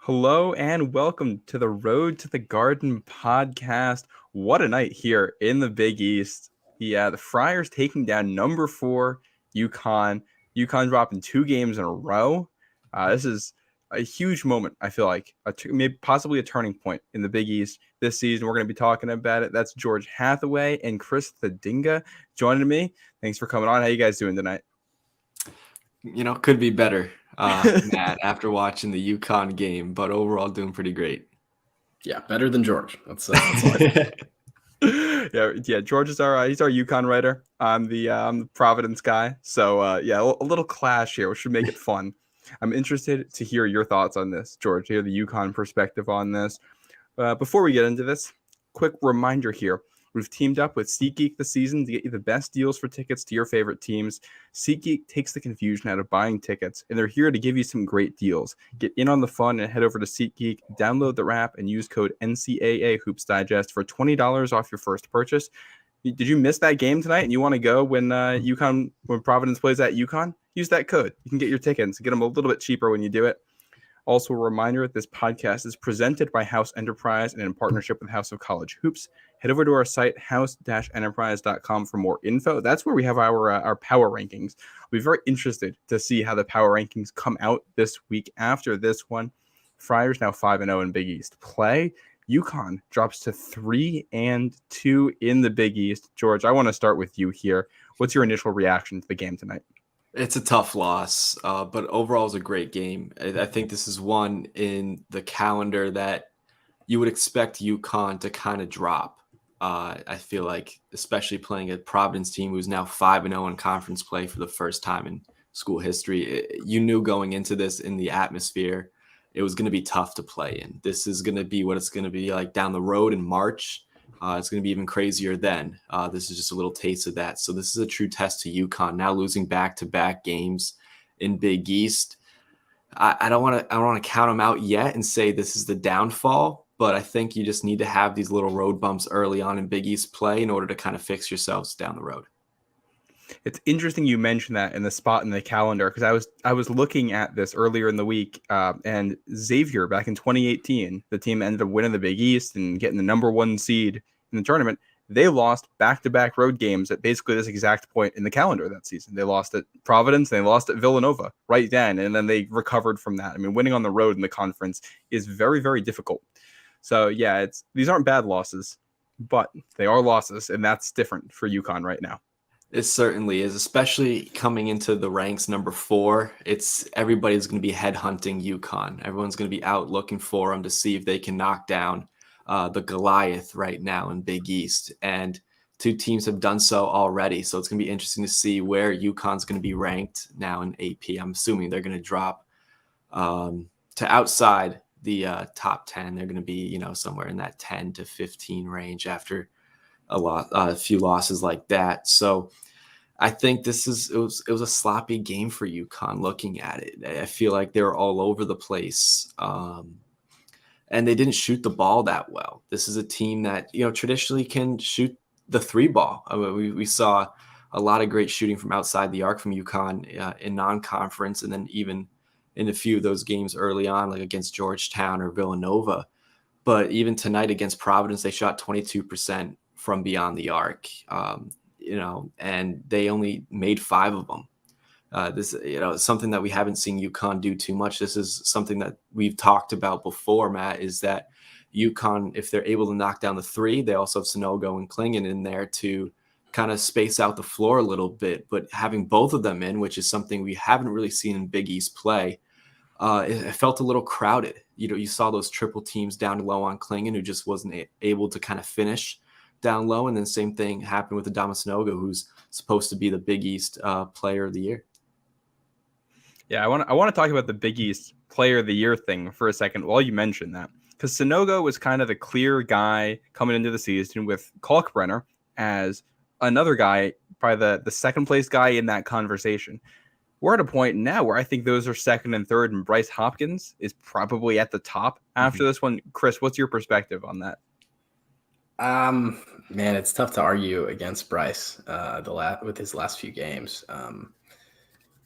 Hello and welcome to the Road to the Garden podcast. What a night here in the Big East. Yeah, the Friars taking down number 4 UConn. UConn dropping 2 games in a row. This is a huge moment, I feel like, maybe possibly a turning point in the Big East this season. We're going to be talking about it. That's George Hathaway and Chris Thedinga joining me. Thanks for coming on. How you guys doing tonight? Could be better, Matt, after watching the UConn game, but overall doing pretty great. Yeah, better than George. That's all I yeah. George is he's our UConn writer. I'm the Providence guy. So a little clash here, which should make it fun. I'm interested to hear your thoughts on this, George. Hear the UConn perspective on this. Before we get into this, quick reminder here. We've teamed up with SeatGeek this season to get you the best deals for tickets to your favorite teams. SeatGeek takes the confusion out of buying tickets, and they're here to give you some great deals. Get in on the fun and head over to SeatGeek, download the app, and use code NCAA Hoops Digest for $20 off your first purchase. Did you miss that game tonight and you want to go when when Providence plays at UConn? Use that code. You can get your tickets and get them a little bit cheaper when you do it. Also, a reminder that this podcast is presented by House Enterprise and in partnership with House of College Hoops. Head over to our site, house-enterprise.com, for more info. That's where we have our power rankings. I'll be very interested to see how the power rankings come out this week after this one. Friars now 5-0 in Big East play. UConn drops to 3-2 in the Big East. George, I want to start with you here. What's your initial reaction to the game tonight? It's a tough loss, but overall it's a great game. I think this is one in the calendar that you would expect UConn to kind of drop. I feel like, especially playing a Providence team who's now 5-0 in conference play for the first time in school history. You knew going into this in the atmosphere, it was going to be tough to play in. This is going to be what it's going to be like down the road in March. It's going to be even crazier then. This is just a little taste of that. So this is a true test to UConn now losing back-to-back games in Big East. I don't want to count them out yet and say this is the downfall, but I think you just need to have these little road bumps early on in Big East play in order to kind of fix yourselves down the road. It's interesting you mentioned that in the spot in the calendar, because I was looking at this earlier in the week, and Xavier back in 2018, the team ended up winning the Big East and getting the number 1 seed in the tournament. They lost back-to-back road games at basically this exact point in the calendar that season. They lost at Providence, and they lost at Villanova right then, and then they recovered from that. I mean, winning on the road in the conference is very, very difficult. So yeah, these aren't bad losses, but they are losses, and that's different for UConn right now. It certainly is, especially coming into the ranks number 4. Everybody's going to be headhunting UConn. Everyone's going to be out looking for them to see if they can knock down the Goliath right now in Big East. And 2 teams have done so already. So it's going to be interesting to see where UConn's going to be ranked now in AP. I'm assuming they're going to drop to outside the top 10. They're going to be, somewhere in that 10 to 15 range after a few losses like that. So I think it was a sloppy game for UConn looking at it. I feel like they were all over the place. And they didn't shoot the ball that well. This is a team that, traditionally can shoot the 3 ball. I mean, we saw a lot of great shooting from outside the arc from UConn in non-conference, and then even in a few of those games early on, like against Georgetown or Villanova. But even tonight against Providence, they shot 22% from beyond the arc, and they only made 5 of them. This, something that we haven't seen UConn do too much. This is something that we've talked about before, Matt, is that UConn, if they're able to knock down the 3, they also have Sanogo and Klingon in there to kind of space out the floor a little bit. But having both of them in, which is something we haven't really seen in Big East play, it felt a little crowded. You saw those triple teams down low on Klingon, who just wasn't able to kind of finish down low. And then same thing happened with Adama Sanogo, who's supposed to be the Big East player of the year. Yeah, I want to talk about the Big East Player of the Year thing for a second while you mention that, because Sanogo was kind of the clear guy coming into the season with Kalkbrenner as another guy, probably the second place guy in that conversation. We're at a point now where I think those are second and third, and Bryce Hopkins is probably at the top after this one. Chris, what's your perspective on that? Man, it's tough to argue against Bryce with his last few games.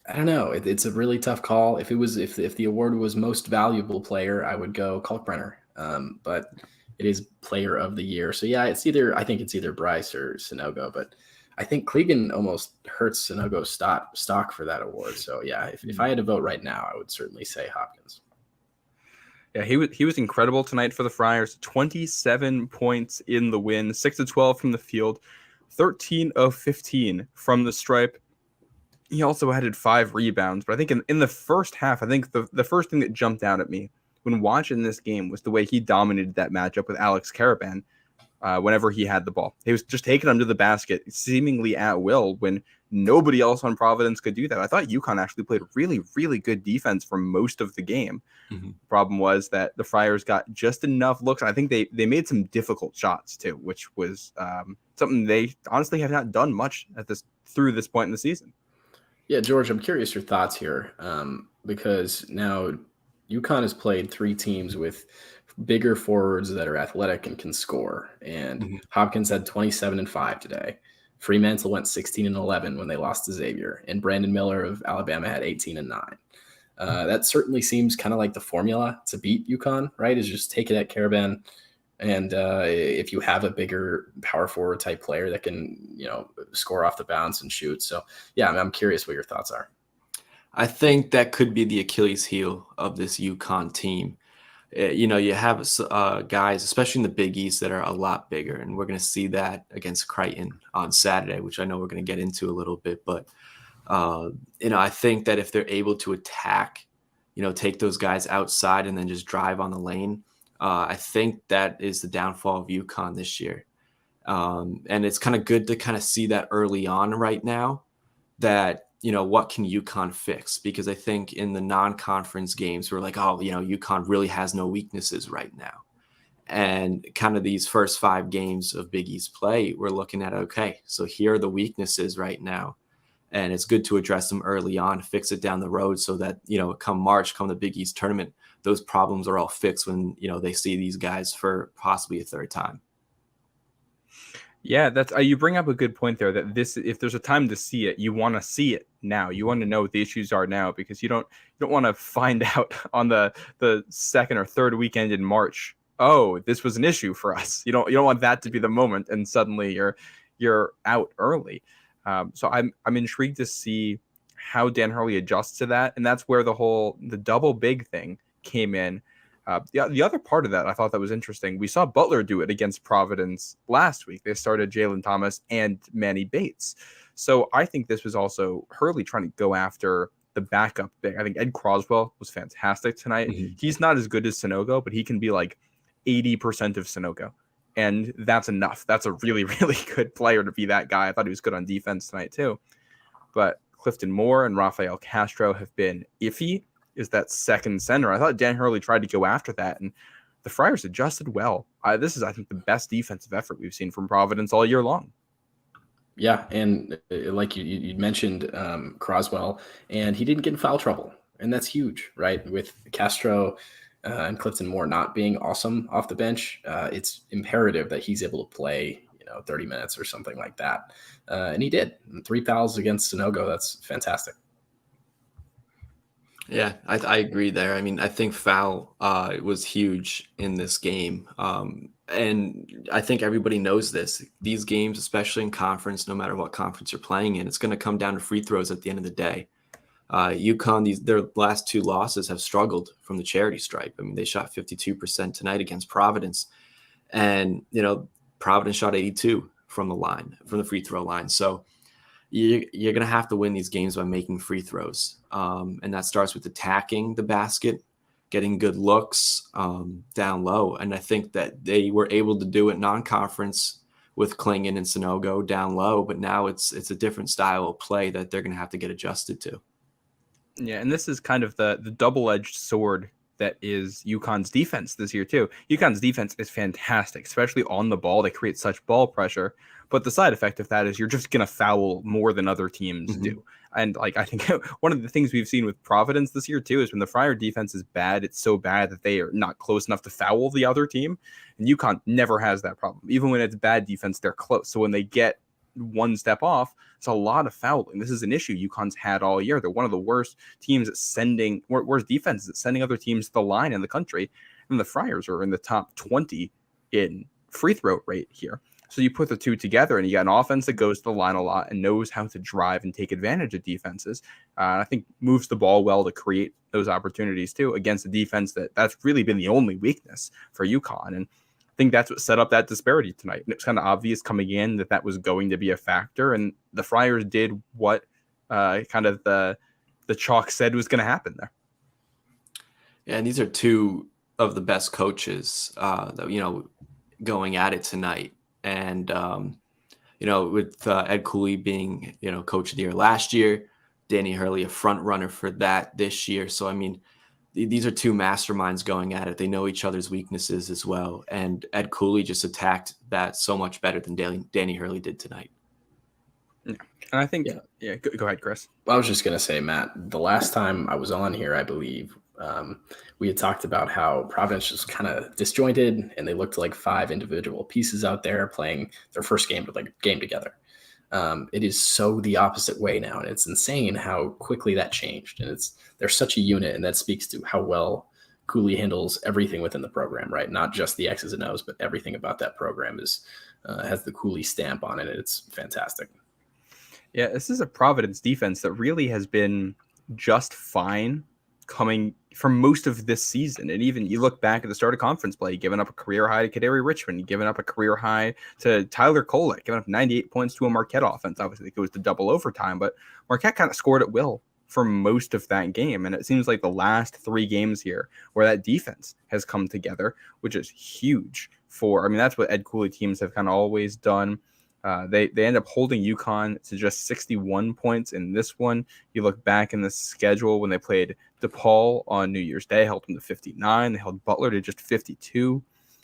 I don't know. It's a really tough call. If the award was most valuable player, I would go Kalkbrenner. But it is player of the year. So yeah, I think it's either Bryce or Sonogo, but I think Clegan almost hurts Sonogo's stock for that award. So yeah, if I had to vote right now, I would certainly say Hopkins. Yeah, he was incredible tonight for the Friars. 27 points in the win, 6 of 12 from the field, 13 of 15 from the stripe. He also added 5 rebounds. But I think in the first half, I think the first thing that jumped out at me when watching this game was the way he dominated that matchup with Alex Karaban whenever he had the ball. He was just taking them to the basket seemingly at will when nobody else on Providence could do that. I thought UConn actually played really, really good defense for most of the game. Mm-hmm. Problem was that the Friars got just enough looks. I think they made some difficult shots too, which was something they honestly have not done much through this point in the season. Yeah, George, I'm curious your thoughts here because now UConn has played 3 teams with bigger forwards that are athletic and can score. And Mm-hmm. Hopkins had 27-5 today. Fremantle went 16-11 when they lost to Xavier, and Brandon Miller of Alabama had 18-9. That certainly seems kind of like the formula to beat UConn, right? Is just take it at Caravan. And if you have a bigger power forward type player that can, score off the bounce and shoot. So, yeah, I'm curious what your thoughts are. I think that could be the Achilles heel of this UConn team. You have guys, especially in the Big East, that are a lot bigger, and we're going to see that against Creighton on Saturday, which I know we're going to get into a little bit. But I think that if they're able to attack, take those guys outside and then just drive on the lane, I think that is the downfall of UConn this year. And it's kind of good to kind of see that early on right now that, what can UConn fix? Because I think in the non-conference games, we're like, oh, UConn really has no weaknesses right now. And kind of these first 5 games of Big East play, we're looking at, okay, so here are the weaknesses right now. And it's good to address them early on, fix it down the road so that, come March, come the Big East tournament, those problems are all fixed when, they see these guys for possibly a third time. Yeah, that's you bring up a good point there that if there's a time to see it, you want to see it now. You want to know what the issues are now because you don't want to find out on the second or third weekend in March. Oh, this was an issue for us. You don't want that to be the moment and suddenly you're out early. So I'm intrigued to see how Dan Hurley adjusts to that, and that's where the double big thing came in. The other part of that I thought that was interesting. We saw Butler do it against Providence last week. They started Jalen Thomas and Manny Bates. So I think this was also Hurley trying to go after the backup big. I think Ed Croswell was fantastic tonight. Mm-hmm. He's not as good as Sonogo, but he can be like 80% of Sonogo. And that's enough. That's a really, really good player to be that guy. I thought he was good on defense tonight too. But Clifton Moore and Rafael Castro have been iffy. Is that second center. I thought Dan Hurley tried to go after that, and the Friars adjusted well. This is, I think, the best defensive effort we've seen from Providence all year long. Yeah, and like you mentioned Croswell, and he didn't get in foul trouble, and that's huge, right? With Castro and Clifton Moore not being awesome off the bench, it's imperative that he's able to play 30 minutes or something like that, and he did. And 3 fouls against Sonogo, that's fantastic. Yeah, I agree there. I mean, I think foul was huge in this game. And I think everybody knows this. These games, especially in conference, no matter what conference you're playing in, it's going to come down to free throws at the end of the day. UConn, their last 2 losses have struggled from the charity stripe. I mean, they shot 52% tonight against Providence. And, Providence shot 82 from the free throw line. So you're going to have to win these games by making free throws. And that starts with attacking the basket, getting good looks down low. And I think that they were able to do it non-conference with Clingan and Sonogo down low, but now it's a different style of play that they're going to have to get adjusted to. Yeah, and this is kind of the double-edged sword that is UConn's defense this year too. UConn's defense is fantastic, especially on the ball. They create such ball pressure, but the side effect of that is you're just going to foul more than other teams do. And I think one of the things we've seen with Providence this year too is when the Friar defense is bad, it's so bad that they are not close enough to foul the other team. And UConn never has that problem. Even when it's bad defense, they're close. So when they get one step off, it's a lot of fouling. This is an issue UConn's had all year. They're one of the worst teams at worst defenses at sending other teams to the line in the country. And the Friars are in the top 20 in free throw rate here. So you put the two together and you got an offense that goes to the line a lot and knows how to drive and take advantage of defenses. And I think moves the ball well to create those opportunities too against a defense that's really been the only weakness for UConn. And I think that's what set up that disparity tonight. And it's kind of obvious coming in that was going to be a factor. And the Friars did what kind of the chalk said was going to happen there. Yeah, and these are two of the best coaches that, going at it tonight. And, with Ed Cooley being, coach of the year last year, Danny Hurley, a front runner for that this year. So, I mean, these are two masterminds going at it. They know each other's weaknesses as well. And Ed Cooley just attacked that so much better than Danny Hurley did tonight. Yeah. And I think, go ahead, Chris. I was just going to say, Matt, the last time I was on here, I believe, we had talked about how Providence was kind of disjointed and they looked like 5 individual pieces out there playing their first game together. It is so the opposite way now. And it's insane how quickly that changed. And they're such a unit, and that speaks to how well Cooley handles everything within the program, right? Not just the X's and O's, but everything about that program has the Cooley stamp on it. It's fantastic. Yeah, this is a Providence defense that really has been just fine coming from most of this season. And even you look back at the start of conference play, giving up a career high to Kadari Richmond, giving up a career high to Tyler Kolek, giving up 98 points to a Marquette offense. Obviously, it goes to double overtime, but Marquette kind of scored at will for most of that game. And it seems like the last 3 games here where that defense has come together, which is huge that's what Ed Cooley teams have kind of always done. They end up holding UConn to just 61 points in this one. You look back in the schedule when they played DePaul on New Year's Day, held them to 59. They held Butler to just 52.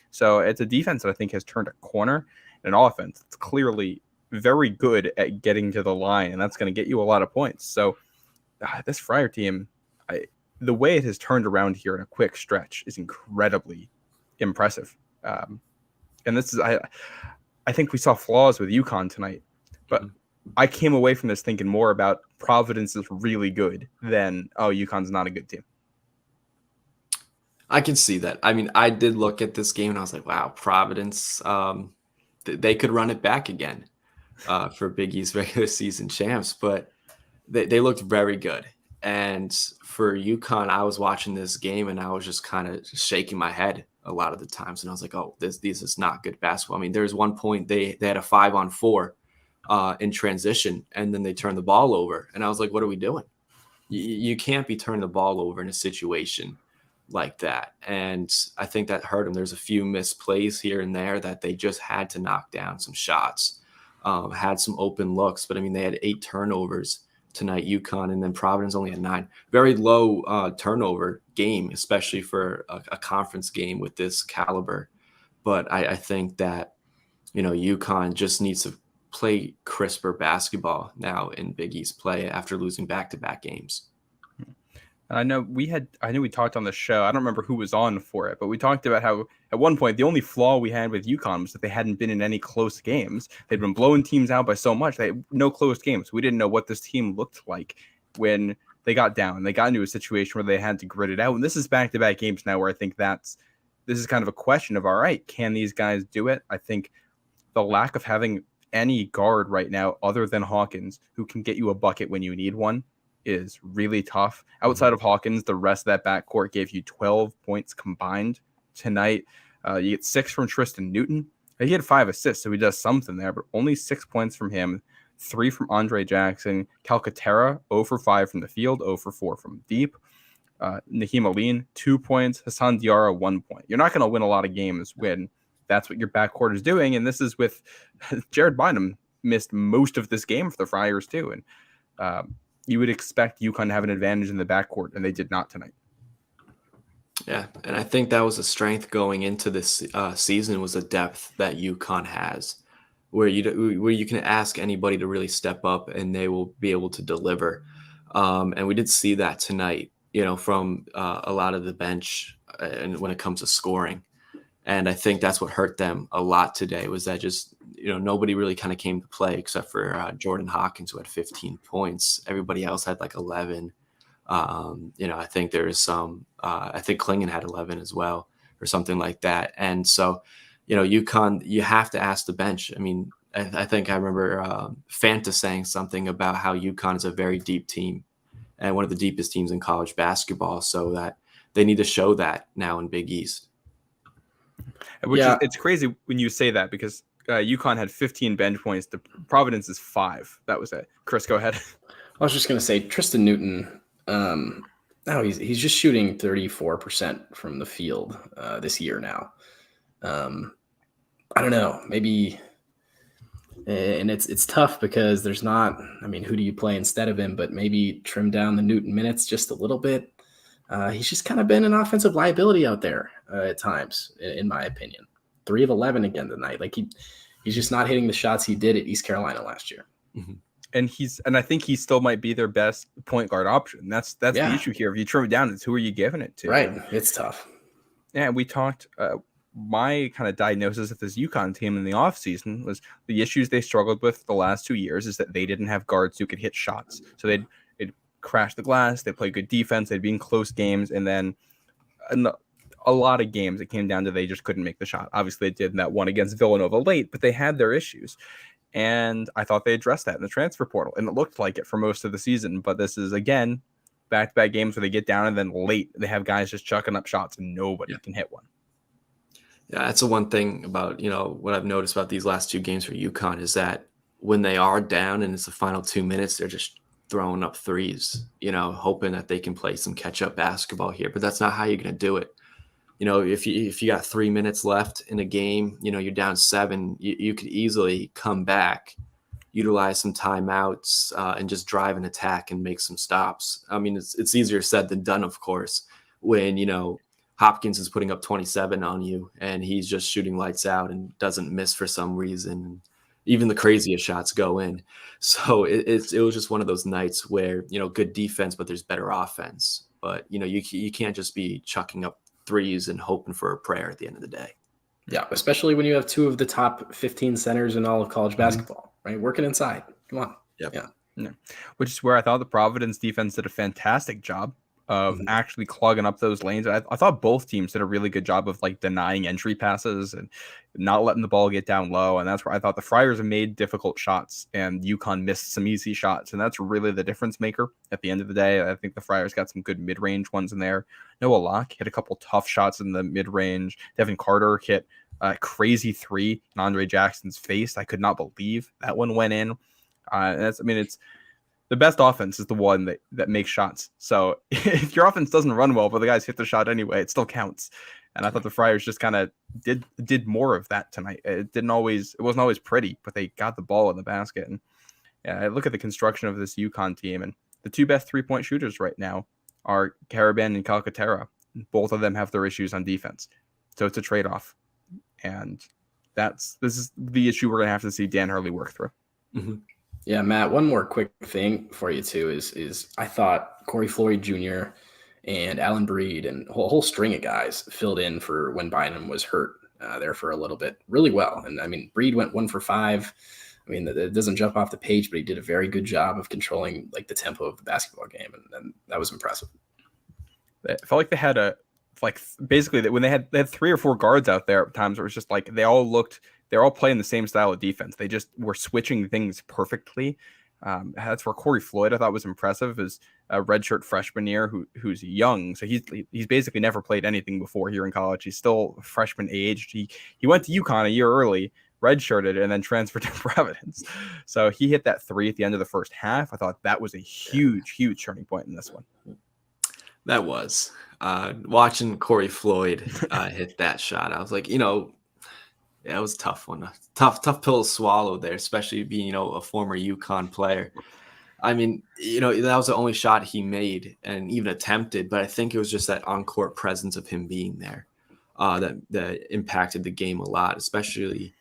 So it's a defense that I think has turned a corner, and an offense that's clearly very good at getting to the line, and that's going to get you a lot of points. So this Friar team, the way it has turned around here in a quick stretch is incredibly impressive. And this is I think we saw flaws with UConn tonight, but I came away from this thinking more about Providence is really good than, UConn's not a good team. I can see that. I mean, I did look at this game and I was like, wow, Providence, they could run it back again for Big East regular season champs, but they looked very good. And for UConn, I was watching this game and I was just kind of shaking my head a lot of the times. And I was like, oh, this is not good basketball. I mean, there's one point they had a 5-on-4 in transition, and then they turned the ball over. And I was like, what are we doing? You can't be turning the ball over in a situation like that. And I think that hurt them. There's a few missed plays here and there that they just had to knock down some shots, had some open looks. But, I mean, they had 8 turnovers tonight, UConn, and then Providence only had 9. Very low turnover game, especially for a conference game with this caliber. But I think that, UConn just needs to play crisper basketball now in Big East play after losing back-to-back games. And I know we talked on the show. I don't remember who was on for it, but we talked about how at one point the only flaw we had with UConn was that they hadn't been in any close games. They'd been blowing teams out by so much. They had no close games. We didn't know what this team looked like when they got down. They got into a situation where they had to grit it out. And this is back-to-back games now where I think this is kind of a question of, all right, can these guys do it? I think the lack of having any guard right now other than Hawkins who can get you a bucket when you need one is really tough. Outside of Hawkins, the rest of that backcourt gave you 12 points combined tonight. You get 6 from Tristan Newton. He had 5 assists, so he does something there, but only 6 points from him, 3 from Andre Jackson. Calcaterra, 0 for 5 from the field, 0 for 4 from deep. Naheem Aline, 2 points. Hassan Diarra, 1 point. You're not going to win a lot of games when that's what your backcourt is doing, and this is with Jared Bynum missed most of this game for the Friars too, and you would expect UConn to have an advantage in the backcourt, and they did not tonight. Yeah, and I think that was a strength going into this season was the depth that UConn has, where you can ask anybody to really step up and they will be able to deliver. And we did see that tonight, from a lot of the bench, and when it comes to scoring. And I think that's what hurt them a lot today, was that just, nobody really kind of came to play except for Jordan Hawkins, who had 15 points. Everybody else had like 11. I think there's some, I think Klingon had 11 as well, or something like that. And so, UConn, you have to ask the bench. I mean, I think I remember Fanta saying something about how UConn is a very deep team and one of the deepest teams in college basketball, so that they need to show that now in Big East. It's crazy when you say that, because UConn had 15 bench points. The Providence is 5. That was it. Chris, go ahead. I was just going to say Tristan Newton. He's just shooting 34% from the field this year now. I don't know, maybe, and it's tough because there's not. I mean, who do you play instead of him? But maybe trim down the Newton minutes just a little bit. He's just kind of been an offensive liability out there at times, in my opinion. 3 of 11 again tonight. Like he's just not hitting the shots he did at East Carolina last year. Mm-hmm. And I think he still might be their best point guard option. That's the issue here. If you trim it down, it's who are you giving it to? Right. It's tough. Yeah, we talked. My kind of diagnosis of this UConn team in the offseason was the issues they struggled with the last 2 years is that they didn't have guards who could hit shots. So they'd crash the glass. They play good defense. They'd be in close games, and then a lot of games it came down to they just couldn't make the shot. Obviously, they did that one against Villanova late, but they had their issues. And I thought they addressed that in the transfer portal, and it looked like it for most of the season. But this is, again, back-to-back games where they get down, and then late they have guys just chucking up shots, and nobody can hit one. Yeah, that's the one thing about, what I've noticed about these last 2 games for UConn is that when they are down and it's the final 2 minutes, they're just throwing up threes, hoping that they can play some catch-up basketball here. But that's not how you're going to do it. If you got 3 minutes left in a game, you're down 7, you could easily come back, utilize some timeouts, and just drive an attack and make some stops. I mean, it's easier said than done, of course, when, Hopkins is putting up 27 on you and he's just shooting lights out and doesn't miss for some reason. Even the craziest shots go in. So it was just one of those nights where, good defense, but there's better offense. But, you can't just be chucking up threes and hoping for a prayer at the end of the day. Yeah, especially when you have 2 of the top 15 centers in all of college basketball, right? Working inside. Come on. Yep. Yeah. Which is where I thought the Providence defense did a fantastic job of actually clogging up those lanes. I thought both teams did a really good job of denying entry passes and not letting the ball get down low. And that's where I thought the Friars have made difficult shots and UConn missed some easy shots. And that's really the difference maker at the end of the day. I think the Friars got some good mid-range ones in there. Noah Locke hit a couple tough shots in the mid-range. Devin Carter hit a crazy 3 in Andre Jackson's face. I could not believe that one went in. It's the best offense is the one that makes shots. So if your offense doesn't run well, but the guys hit the shot anyway, it still counts. And I thought the Friars just kind of did more of that tonight. It wasn't always pretty, but they got the ball in the basket. And I look at the construction of this UConn team, and the 2 best 3-point shooters right now are Karaban and Calcaterra. Both of them have their issues on defense. So it's a trade-off. And this is the issue we're going to have to see Dan Hurley work through. Mm-hmm. Yeah, Matt, one more quick thing for you too is I thought Corey Floyd Jr. and Alan Breed and a whole string of guys filled in for when Bynum was hurt there for a little bit really well. And I mean, Breed went 1 for 5. I mean, it doesn't jump off the page, but he did a very good job of controlling the tempo of the basketball game. And that was impressive. It felt like they had basically when they had 3 or 4 guards out there at times where it was just they're all playing the same style of defense. They just were switching things perfectly. That's where Corey Floyd I thought was impressive, is a redshirt freshman year who's young. So he's basically never played anything before here in college. He's still freshman aged. He went to UConn a year early, redshirted, and then transferred to Providence. So he hit that 3 at the end of the first half. I thought that was a huge turning point in this one. That was watching Corey Floyd hit that shot. I was like, yeah, it was a tough one. Tough pill to swallow there, especially being, a former UConn player. I mean, that was the only shot he made and even attempted, but I think it was just that on-court presence of him being there that impacted the game a lot, especially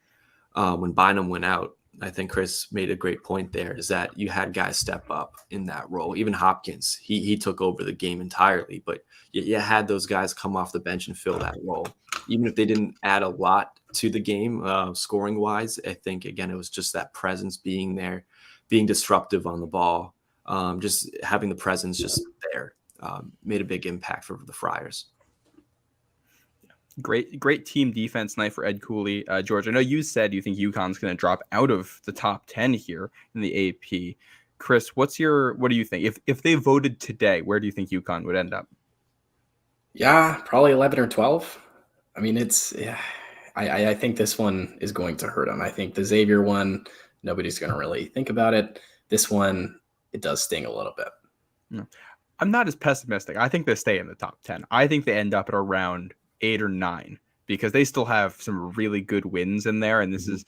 when Bynum went out. I think Chris made a great point there, is that you had guys step up in that role. Even Hopkins, he took over the game entirely, but you had those guys come off the bench and fill that role. even if they didn't add a lot to the game scoring wise, I think, again, it was just that presence being there, being disruptive on the ball, just having the presence just there made a big impact for the Friars. Great team defense night for Ed Cooley. George, I know you said you think UConn's going to drop out of the top 10 here in the AP. Chris, what do you think? If they voted today, where do you think UConn would end up? Yeah, probably 11 or 12. I mean, I think this one is going to hurt them. I think the Xavier one, nobody's going to really think about it. This one, it does sting a little bit. No. I'm not as pessimistic. I think they stay in the top 10. I think they end up at around 8 or 9 because they still have some really good wins in there. And this is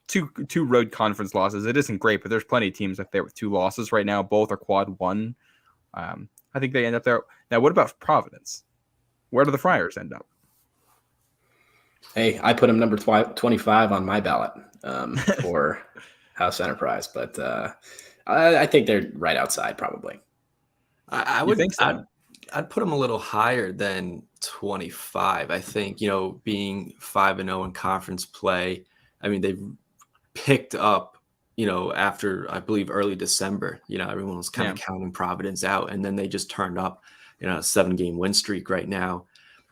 two road conference losses. It isn't great, but there's plenty of teams up there with 2 losses right now. Both are quad 1. I think they end up there. Now, what about Providence? Where do the Friars end up? Hey, I put them number 25 on my ballot for House Enterprise, but I think they're right outside probably. I would think so? I'd put them a little higher than 25. I think, being 5-0 in conference play, I mean, they've picked up, after, I believe, early December, everyone was kind of counting Providence out, and then they just turned up, a 7-game win streak right now.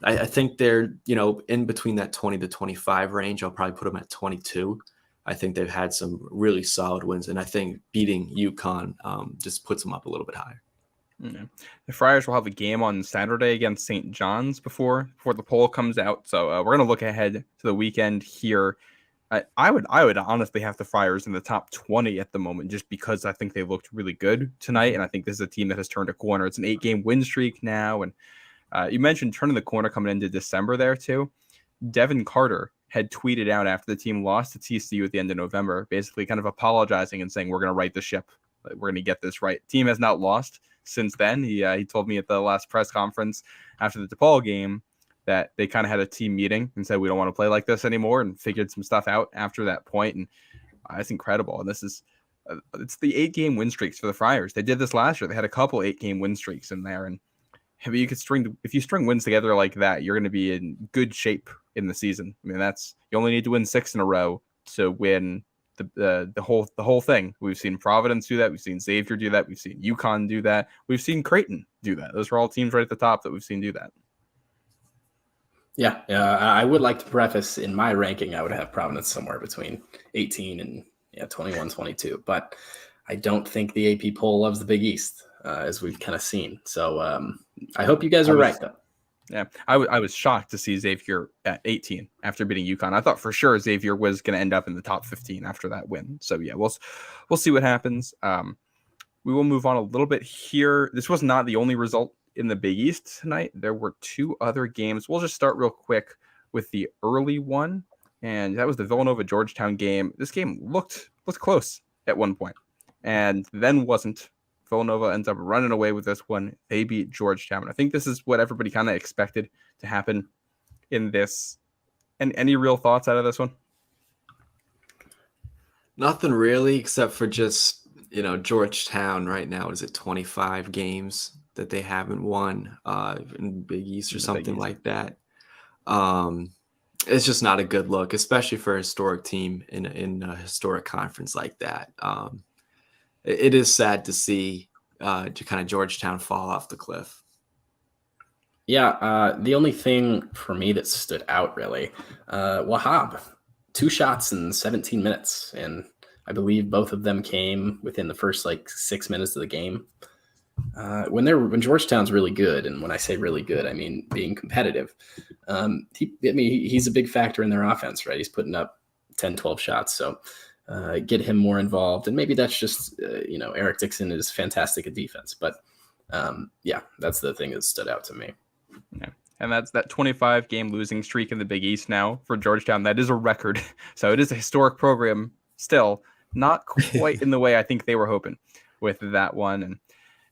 I think they're, in between that 20 to 25 range. I'll probably put them at 22. I think they've had some really solid wins, and I think beating UConn just puts them up a little bit higher. Yeah. The Friars will have a game on Saturday against St. John's before the poll comes out. So we're going to look ahead to the weekend here. I would honestly have the Friars in the top 20 at the moment, just because I think they looked really good tonight, and I think this is a team that has turned a corner. It's an 8-game win streak now, and you mentioned turning the corner coming into December there too. Devin Carter had tweeted out after the team lost to TCU at the end of November, basically kind of apologizing and saying, we're going to right the ship. We're going to get this right. Team has not lost since then. He told me at the last press conference after the DePaul game that they kind of had a team meeting and said, we don't want to play like this anymore, and figured some stuff out after that point. And it's incredible. And this is, it's the 8-game win streaks for the Friars. They did this last year. They had a couple 8-game win streaks in there. And if you string wins together like that, you're going to be in good shape in the season. I mean, you only need to win 6 in a row to win the whole thing. We've seen Providence do that. We've seen Xavier do that. We've seen UConn do that. We've seen Creighton do that. Those are all teams right at the top that we've seen do that. Yeah, I would like to preface in my ranking, I would have Providence somewhere between 18 and 21, 22. But I don't think the AP poll loves the Big East, as we've kind of seen. So I hope you guys are right, though. Yeah, I was shocked to see Xavier at 18 after beating UConn. I thought for sure Xavier was going to end up in the top 15 after that win. So yeah, we'll see what happens. We will move on a little bit here. This was not the only result in the Big East tonight. There were 2 other games. We'll just start real quick with the early one, and that was the Villanova-Georgetown game. This game looked close at one point, and then wasn't. Villanova ends up running away with this one. They beat Georgetown. I think this is what everybody kind of expected to happen in this. And any real thoughts out of this one? Nothing really, except for just, Georgetown right now is at 25 games that they haven't won in Big East or something like that. It's just not a good look, especially for a historic team in a historic conference like that. It is sad to see kind of Georgetown fall off the cliff. Yeah, the only thing for me that stood out really, Wahab, 2 shots in 17 minutes, and I believe both of them came within the first 6 minutes of the game. When Georgetown's really good, and when I say really good, I mean being competitive. He's a big factor in their offense, right? He's putting up 10, 12 shots, so. Get him more involved. And maybe that's just, Eric Dixon is fantastic at defense. But, that's the thing that stood out to me. Yeah. And that's that 25-game losing streak in the Big East now for Georgetown. That is a record. So it is a historic program still. Not quite in the way I think they were hoping with that one. And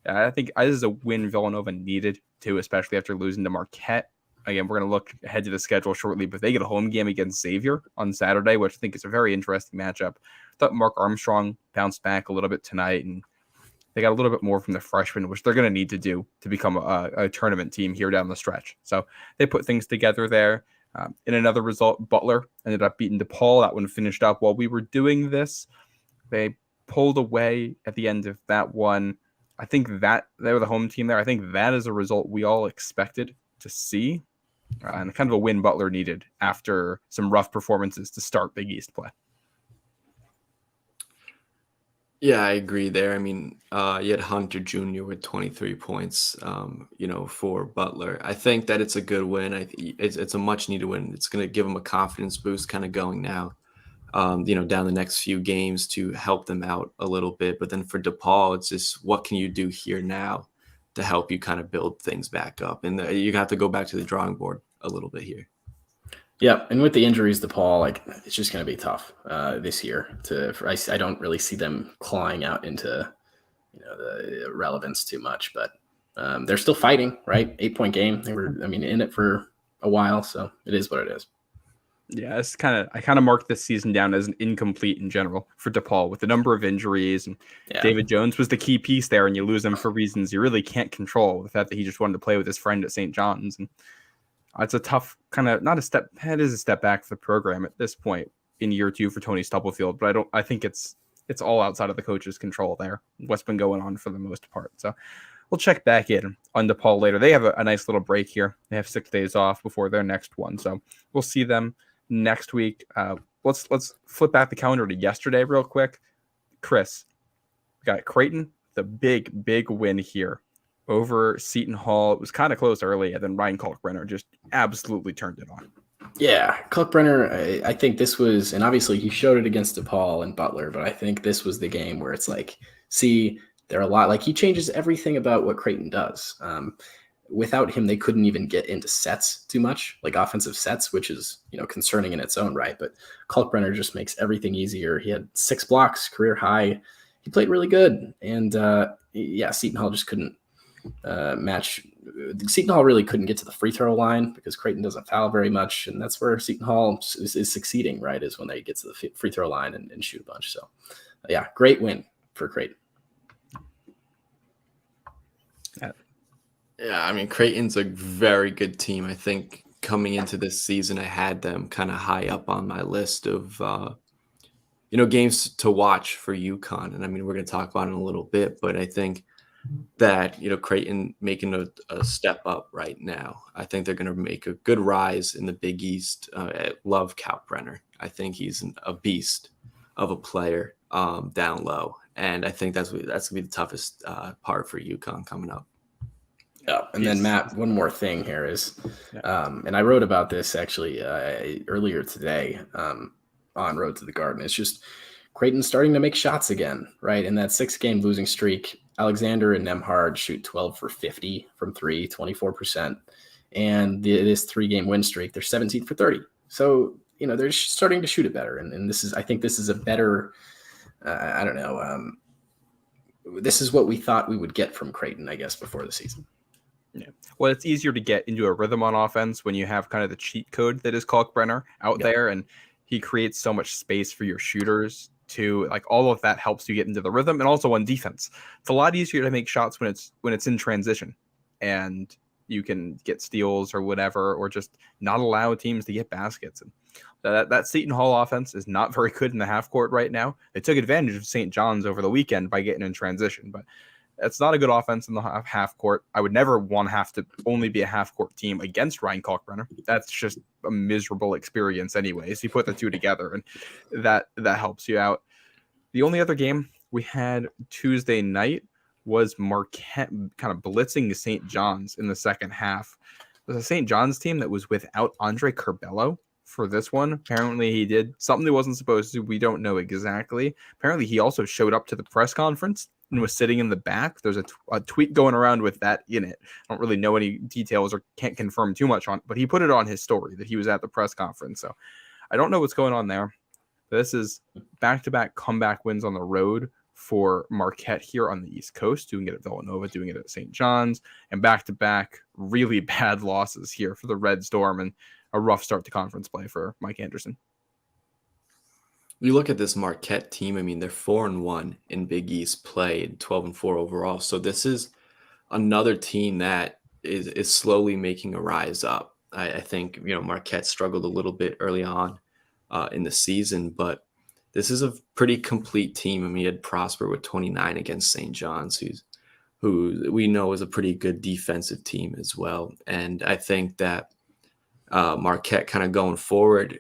I think this is a win Villanova needed too, especially after losing to Marquette. Again, we're going to look ahead to the schedule shortly, but they get a home game against Xavier on Saturday, which I think is a very interesting matchup. I thought Mark Armstrong bounced back a little bit tonight, and they got a little bit more from the freshmen, which they're going to need to do to become a tournament team here down the stretch. So they put things together there. In another result, Butler ended up beating DePaul. That one finished up while we were doing this. They pulled away at the end of that one. I think that they were the home team there. I think that is a result we all expected to see, and kind of a win Butler needed after some rough performances to start Big East play. Yeah, I agree there. I mean, you had Hunter Jr. with 23 points, for Butler. I think that it's a good win. It's a much needed win. It's going to give them a confidence boost kind of going now, down the next few games to help them out a little bit. But then for DePaul, it's just what can you do here now to help you kind of build things back up? And you have to go back to the drawing board a little bit here. Yeah, and with the injuries to Paul, it's just going to be tough this year. I don't really see them clawing out into the relevance too much, but they're still fighting, right? 8-point game. They were, in it for a while, so it is what it is. Yeah, I kind of marked this season down as an incomplete in general for DePaul with the number of injuries, and David Jones was the key piece there, and you lose him for reasons you really can't control. The fact that he just wanted to play with his friend at St. John's, and it's a tough kind of it is a step back for the program at this point in year 2 for Tony Stubblefield, but I think it's all outside of the coach's control there. What's been going on for the most part. So we'll check back in on DePaul later. They have a nice little break here. They have 6 days off before their next one. So we'll see them next week. Let's flip back the calendar to yesterday real quick. Chris, we got Creighton, the big win here over Seton Hall. It was kind of close early, and then Ryan Kalkbrenner just absolutely turned it on. Yeah, Kalkbrenner, I think this was, and obviously he showed it against DePaul and Butler, but I think this was the game where it's like, see, they're a lot, he changes everything about what Creighton does. Without him, they couldn't even get into sets too much, like offensive sets, which is, concerning in its own right. But Kalkbrenner just makes everything easier. He had 6 blocks, career high. He played really good. And Seton Hall just couldn't match. Seton Hall really couldn't get to the free throw line because Creighton doesn't foul very much. And that's where Seton Hall is succeeding, right, is when they get to the free throw line and shoot a bunch. So, great win for Creighton. Yeah, Creighton's a very good team. I think coming into this season, I had them kind of high up on my list of, games to watch for UConn. And we're going to talk about it in a little bit, but I think that, Creighton making a step up right now. I think they're going to make a good rise in the Big East. I love Kalkbrenner. I think he's a beast of a player down low. And I think that's going to be the toughest part for UConn coming up. Yeah, and then Matt, one more thing here is, and I wrote about this actually earlier today on Road to the Garden. It's just Creighton starting to make shots again, right? In that 6-game losing streak, Alexander and Nemhard shoot 12 for 50 from 3, 24%. And this 3-game win streak, they're 17 for 30. So, they're starting to shoot it better. And I think this is a better, this is what we thought we would get from Creighton, I guess, before the season. Yeah. Well, it's easier to get into a rhythm on offense when you have kind of the cheat code that is Kalkbrenner out there, and he creates so much space for your shooters too. All of that helps you get into the rhythm, and also on defense, it's a lot easier to make shots when it's in transition, and you can get steals or whatever, or just not allow teams to get baskets. And that Seton Hall offense is not very good in the half court right now. They took advantage of St. John's over the weekend by getting in transition, but it's not a good offense in the half court. I would never want to have to only be a half court team against Ryan Kalkbrenner. That's just a miserable experience anyways. You put the two together, and that helps you out. The only other game we had Tuesday night was Marquette kind of blitzing St. John's in the second half. It was a St. John's team that was without Andre Curbelo for this one. Apparently he did something he wasn't supposed to. We don't know exactly. Apparently he also showed up to the press conference and was sitting in the back. There's a tweet going around with that in it. I don't really know any details or can't confirm too much on it, but he put it on his story that he was at the press conference. So I don't know what's going on there. This is back-to-back comeback wins on the road for Marquette here on the East Coast, doing it at Villanova, doing it at St. John's, and back-to-back really bad losses here for the Red Storm, and a rough start to conference play for Mike Anderson. You look at this Marquette team, they're 4-1 in Big East play and 12-4 overall. So this is another team that is slowly making a rise up. I think, Marquette struggled a little bit early on in the season, but this is a pretty complete team. I mean, you had Prosper with 29 against St. John's, who we know is a pretty good defensive team as well. And I think that Marquette kind of going forward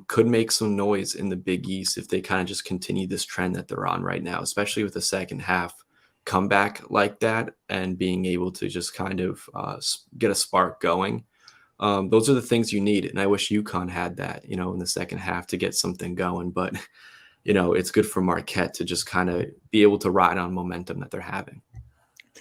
could make some noise in the Big East if they kind of just continue this trend that they're on right now, especially with the second half comeback like that and being able to just kind of get a spark going. Those are the things you need. And I wish UConn had that, in the second half to get something going. But, it's good for Marquette to just kind of be able to ride on momentum that they're having.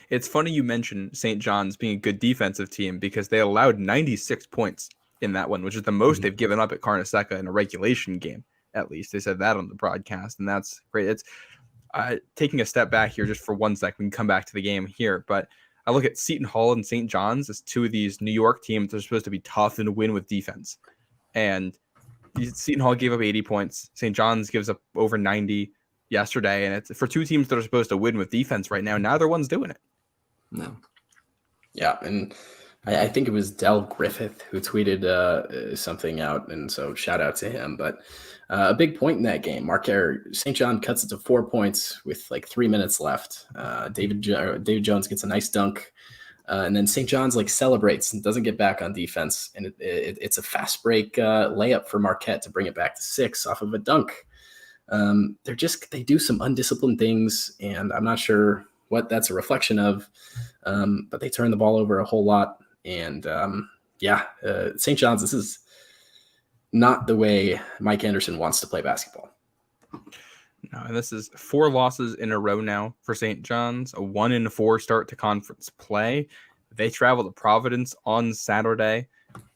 It's funny you mentioned St. John's being a good defensive team because they allowed 96 points in that one, which is the most they've given up at Carnesecca in a regulation game, at least. They said that on the broadcast, and that's great. It's taking a step back here just for 1 second. We can come back to the game here, but I look at Seton Hall and St. John's as two of these New York teams that are supposed to be tough and win with defense. And Seton Hall gave up 80 points. St. John's gives up over 90 yesterday, and it's for two teams that are supposed to win with defense right now. Neither one's doing it. No. Yeah, and I think it was Del Griffith who tweeted something out, and so shout out to him. But a big point in that game, St. John cuts it to 4 points with like 3 minutes left. David Jones gets a nice dunk, and then St. John's celebrates and doesn't get back on defense, and it's a fast break layup for Marquette to bring it back to 6 off of a dunk. They do some undisciplined things, and I'm not sure what that's a reflection of, but they turn the ball over a whole lot. And St. John's, this is not the way Mike Anderson wants to play basketball. No, and this is 4 losses in a row now for St. John's, a 1-4 start to conference play. They travel to Providence on Saturday.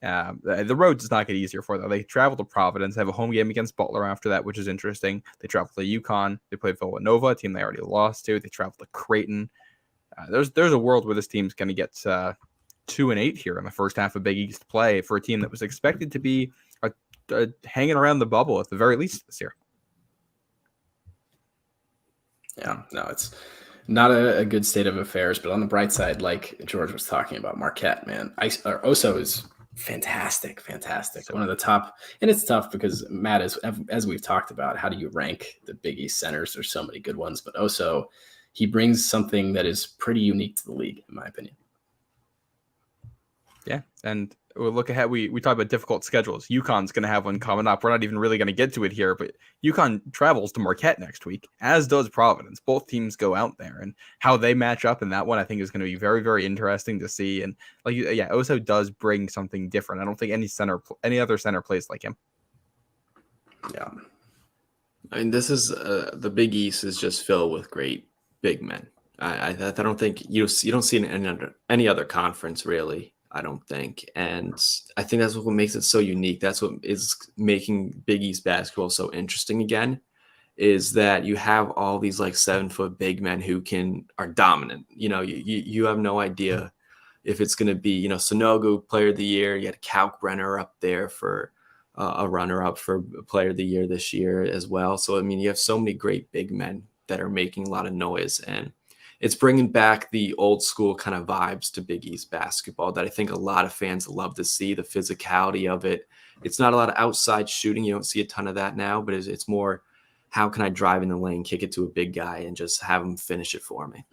The road does not get easier for them. They travel to Providence, have a home game against Butler after that, which is interesting. They travel to UConn. They play Villanova, a team they already lost to. They travel to Creighton. There's a world where this team's going to get 2-8 here in the first half of Big East play for a team that was expected to be hanging around the bubble at the very least this year. Yeah, no, it's not a good state of affairs, but on the bright side, like George was talking about, Marquette, man, Oso is fantastic. One of the top, and it's tough because Matt, as we've talked about, how do you rank the Big East centers? There's so many good ones, but Oso, he brings something that is pretty unique to the league, in my opinion. Yeah, and we'll look ahead. We talk about difficult schedules. UConn's going to have one coming up. We're not even really going to get to it here, but UConn travels to Marquette next week, as does Providence. Both teams go out there, and how they match up in that one, I think, is going to be very, very interesting to see. And Oso does bring something different. I don't think any other center plays like him. Yeah, I mean, this is the Big East is just filled with great big men. I don't think you don't see it in any other conference really. I don't think. And I think that's what makes it so unique. That's what is making Big East basketball so interesting again, is that you have all these 7-foot big men who are dominant. You have no idea if it's going to be, Sonogu player of the year. You had Kalkbrenner up there for a runner-up for player of the year this year as well. So, I mean, you have so many great big men that are making a lot of noise, and it's bringing back the old school kind of vibes to Big East basketball that I think a lot of fans love to see, the physicality of it. It's not a lot of outside shooting. You don't see a ton of that now, but it's more, how can I drive in the lane, kick it to a big guy, and just have him finish it for me?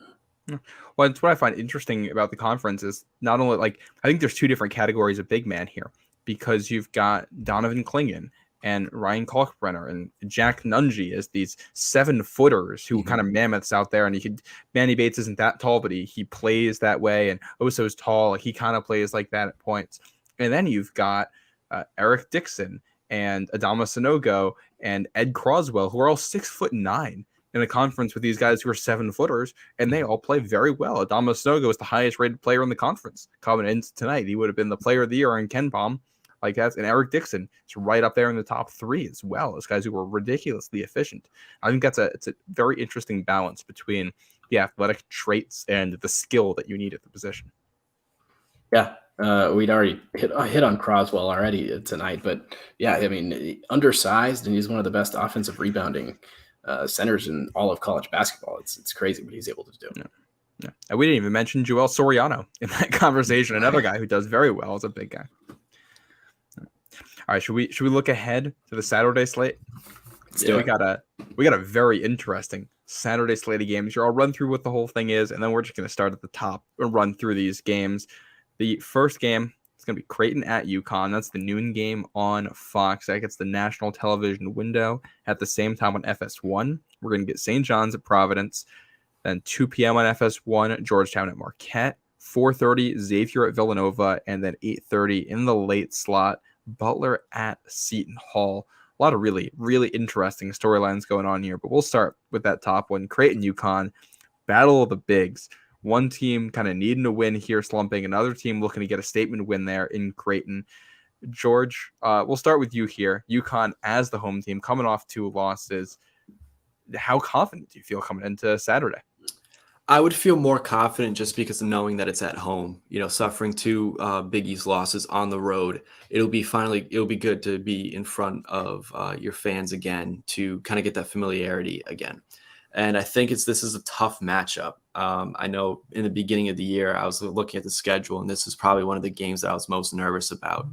Well, it's what I find interesting about the conference is not only I think there's 2 different categories of big man here, because you've got Donovan Clingan and Ryan Kalkbrenner and Jack Nungy as these 7-footers who kind of mammoths out there. And Manny Bates isn't that tall, but he plays that way. And Oso's tall. He kind of plays like that at points. And then you've got Eric Dixon and Adama Sanogo and Ed Croswell, who are all 6'9" in a conference with these guys who are 7-footers, and they all play very well. Adama Sanogo is the highest rated player in the conference coming in tonight. He would have been the player of the year in KenPom. And Eric Dixon is right up there in the top 3 as well. Those guys who were ridiculously efficient. I think it's a very interesting balance between the athletic traits and the skill that you need at the position. Yeah, we'd already hit on Croswell already tonight, but yeah, I mean, undersized, and he's one of the best offensive rebounding centers in all of college basketball. It's crazy what he's able to do. Yeah. And we didn't even mention Joel Soriano in that conversation, another guy who does very well as a big guy. All right, should we look ahead to the Saturday slate? Let's do we it. got a very interesting Saturday slate of games here. I'll run through what the whole thing is, and then we're just going to start at the top and run through these games. The first game is going to be Creighton at UConn. That's the noon game on Fox. That gets the national television window at the same time on FS1. We're going to get St. John's at Providence, then 2 p.m. on FS1, Georgetown at Marquette, 4:30 Xavier at Villanova, and then 8:30 in the late slot, Butler at Seton Hall. A lot of really, really interesting storylines going on here, but we'll start with that top one. Creighton, UConn, battle of the bigs. One team kind of needing to win here, slumping. Another team looking to get a statement win there in Creighton. George, we'll start with you here. UConn as the home team, coming off 2 losses. How confident do you feel coming into Saturday? I would feel more confident just because of knowing that it's at home. Suffering 2 Big East losses on the road, it'll be good to be in front of your fans again to kind of get that familiarity again. And I think this is a tough matchup. I know in the beginning of the year I was looking at the schedule, and this is probably one of the games that I was most nervous about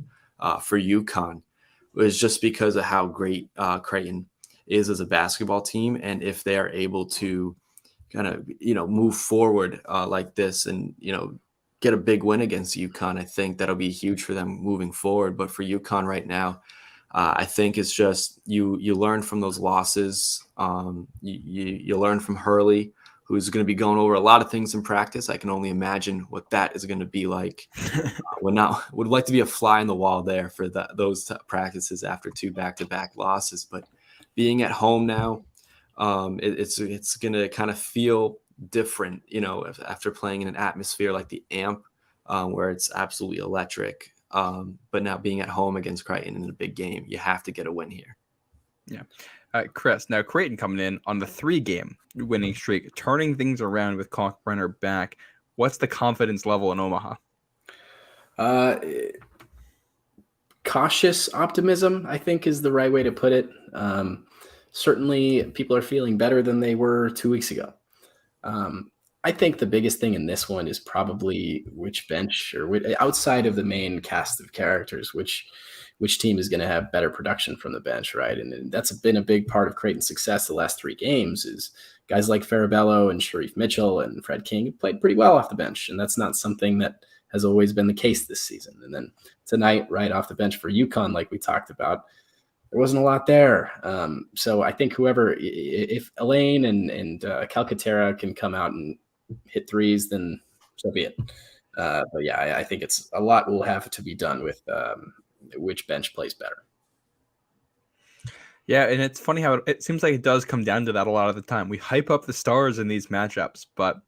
for UConn. It was just because of how great Creighton is as a basketball team, and if they are able to kind of, move forward like this and, get a big win against UConn, I think that'll be huge for them moving forward. But for UConn right now, I think it's just you learn from those losses. You learn from Hurley, who's going to be going over a lot of things in practice. I can only imagine what that is going to be like. Would like to be a fly in the wall there for those practices after 2 back-to-back losses. But being at home now, it's going to kind of feel different, after playing in an atmosphere like the AMP, where it's absolutely electric. But now being at home against Creighton in a big game, you have to get a win here. Yeah. Chris, now Creighton coming in on the 3-game winning streak, turning things around with Kalkbrenner back. What's the confidence level in Omaha? Cautious optimism, I think, is the right way to put it. Certainly, people are feeling better than they were 2 weeks ago. I think the biggest thing in this one is probably which bench outside of the main cast of characters, which team is going to have better production from the bench, right? And that's been a big part of Creighton's success the last 3 games is guys like Farabello and Sharif Mitchell and Fred King have played pretty well off the bench, and that's not something that has always been the case this season. And then tonight, right off the bench for UConn, like we talked about, there wasn't a lot there. So I think if Elaine and Calcaterra can come out and hit threes, then so be it. But yeah, I think it's a lot will have to be done with which bench plays better. Yeah, and it's funny how it seems like it does come down to that a lot of the time. We hype up the stars in these matchups, but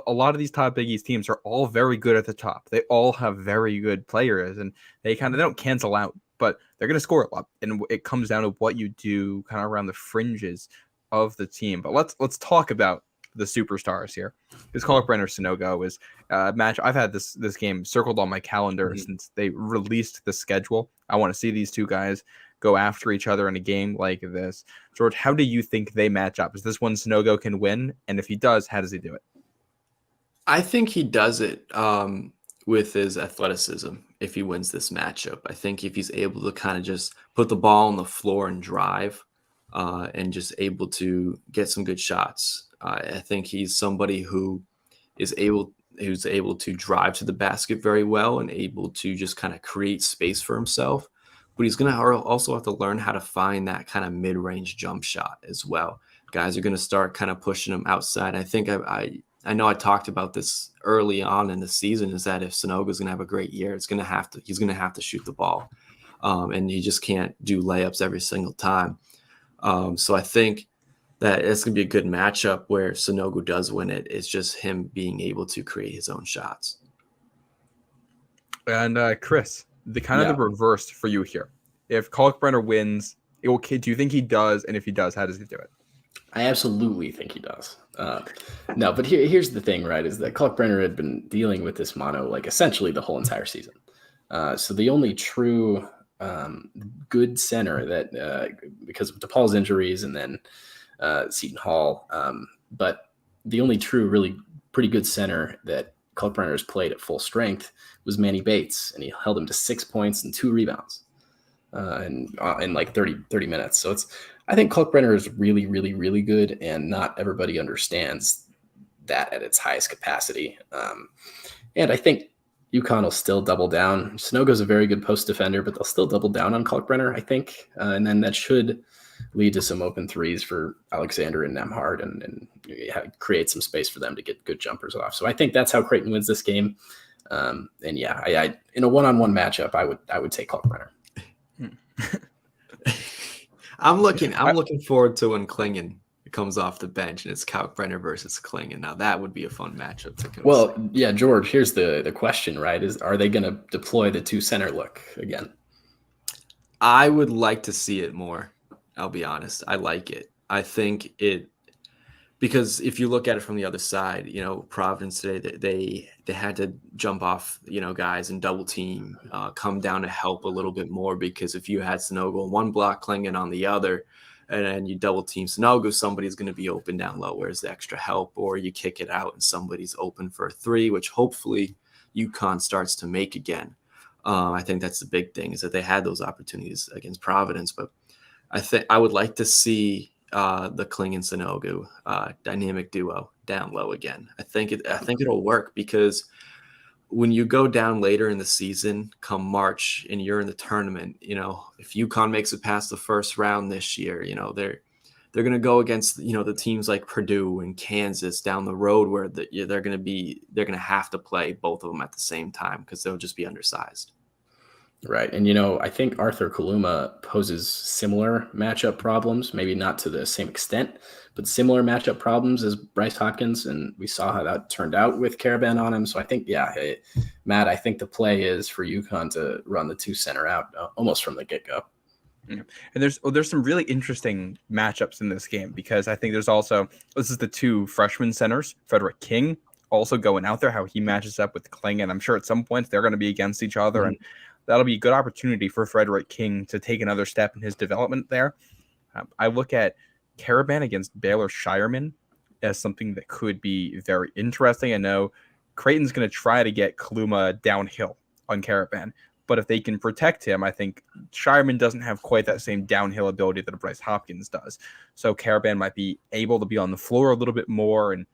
a lot of these top Big East teams are all very good at the top. They all have very good players, and they don't cancel out, but they're going to score a lot. And it comes down to what you do kind of around the fringes of the team. But let's talk about the superstars here. This Kalkbrenner Sanogo is a match. I've had this game circled on my calendar since they released the schedule. I want to see these 2 guys go after each other in a game like this. George, how do you think they match up? Is this one Sanogo can win? And if he does, how does he do it? I think he does it with his athleticism if he wins this matchup. I think if he's able to kind of just put the ball on the floor and drive and just able to get some good shots. I think he's somebody who's able to drive to the basket very well and able to just kind of create space for himself. But he's going to also have to learn how to find that kind of mid-range jump shot as well. Guys are going to start kind of pushing him outside. I think I know I talked about this early on in the season, is that if Sanogo is going to have a great year, he's going to have to shoot the ball. And he just can't do layups every single time. So I think that it's going to be a good matchup where Sanogo does win it. It's just him being able to create his own shots. And Chris, the reverse for you here. If Kalkbrenner wins, do you think he does? And if he does, how does he do it? I absolutely think he does. No, but here's the thing, right, is that Kalkbrenner had been dealing with this mono like essentially the whole entire season. So the only true good center that because of DePaul's injuries and then Seton Hall, but the only true really pretty good center that Kalkbrenner has played at full strength was Manny Bates, and he held him to 6 points and 2 rebounds. in like 30 minutes. So I think Kalkbrenner is really, really, really good, and not everybody understands that at its highest capacity. And I think UConn will still double down. Sunogo's a very good post defender, but they'll still double down on Kalkbrenner, I think. And then that should lead to some open threes for Alexander and Nemhard, and create some space for them to get good jumpers off. So I think that's how Creighton wins this game. And yeah, I in a one-on-one matchup, I would take Kalkbrenner. I'm looking forward to when Klingon comes off the bench and it's Kalkbrenner versus Klingon. Now that would be a fun matchup to consider. Well, yeah, George, here's the question, right? Are they going to deploy the 2-center look again? I would like to see it more. I'll be honest. I like it. I think it, because if you look at it from the other side, Providence today, they had to jump off, guys and double team, come down to help a little bit more, because if you had Sunogo on one block, Klingon on the other, and then you double team Sunogo, somebody's going to be open down low. Where's the extra help? Or you kick it out and somebody's open for a three, which hopefully UConn starts to make again. I think that's the big thing, is that they had those opportunities against Providence, but I think I would like to see the Klingon Sunogo dynamic duo down low again. I think it'll work, because when you go down later in the season, come March, and you're in the tournament, if UConn makes it past the first round this year, they're going to go against, the teams like Purdue and Kansas down the road, where they're going to have to play both of them at the same time, because they'll just be undersized. Right. And, I think Arthur Kaluma poses similar matchup problems, maybe not to the same extent, but similar matchup problems as Bryce Hopkins. And we saw how that turned out with Caravan on him. So I think, Matt, I think the play is for UConn to run the 2-center out almost from the get-go. Yeah. And there's some really interesting matchups in this game, because I think this is the two freshman centers, Frederick King, also going out there, how he matches up with Klingon. I'm sure at some point they're going to be against each other, and that'll be a good opportunity for Frederick King to take another step in his development there. I look at Caravan against Baylor Shireman as something that could be very interesting. I know Creighton's going to try to get Kaluma downhill on Caravan, but if they can protect him, I think Shireman doesn't have quite that same downhill ability that Bryce Hopkins does. So Caravan might be able to be on the floor a little bit more, and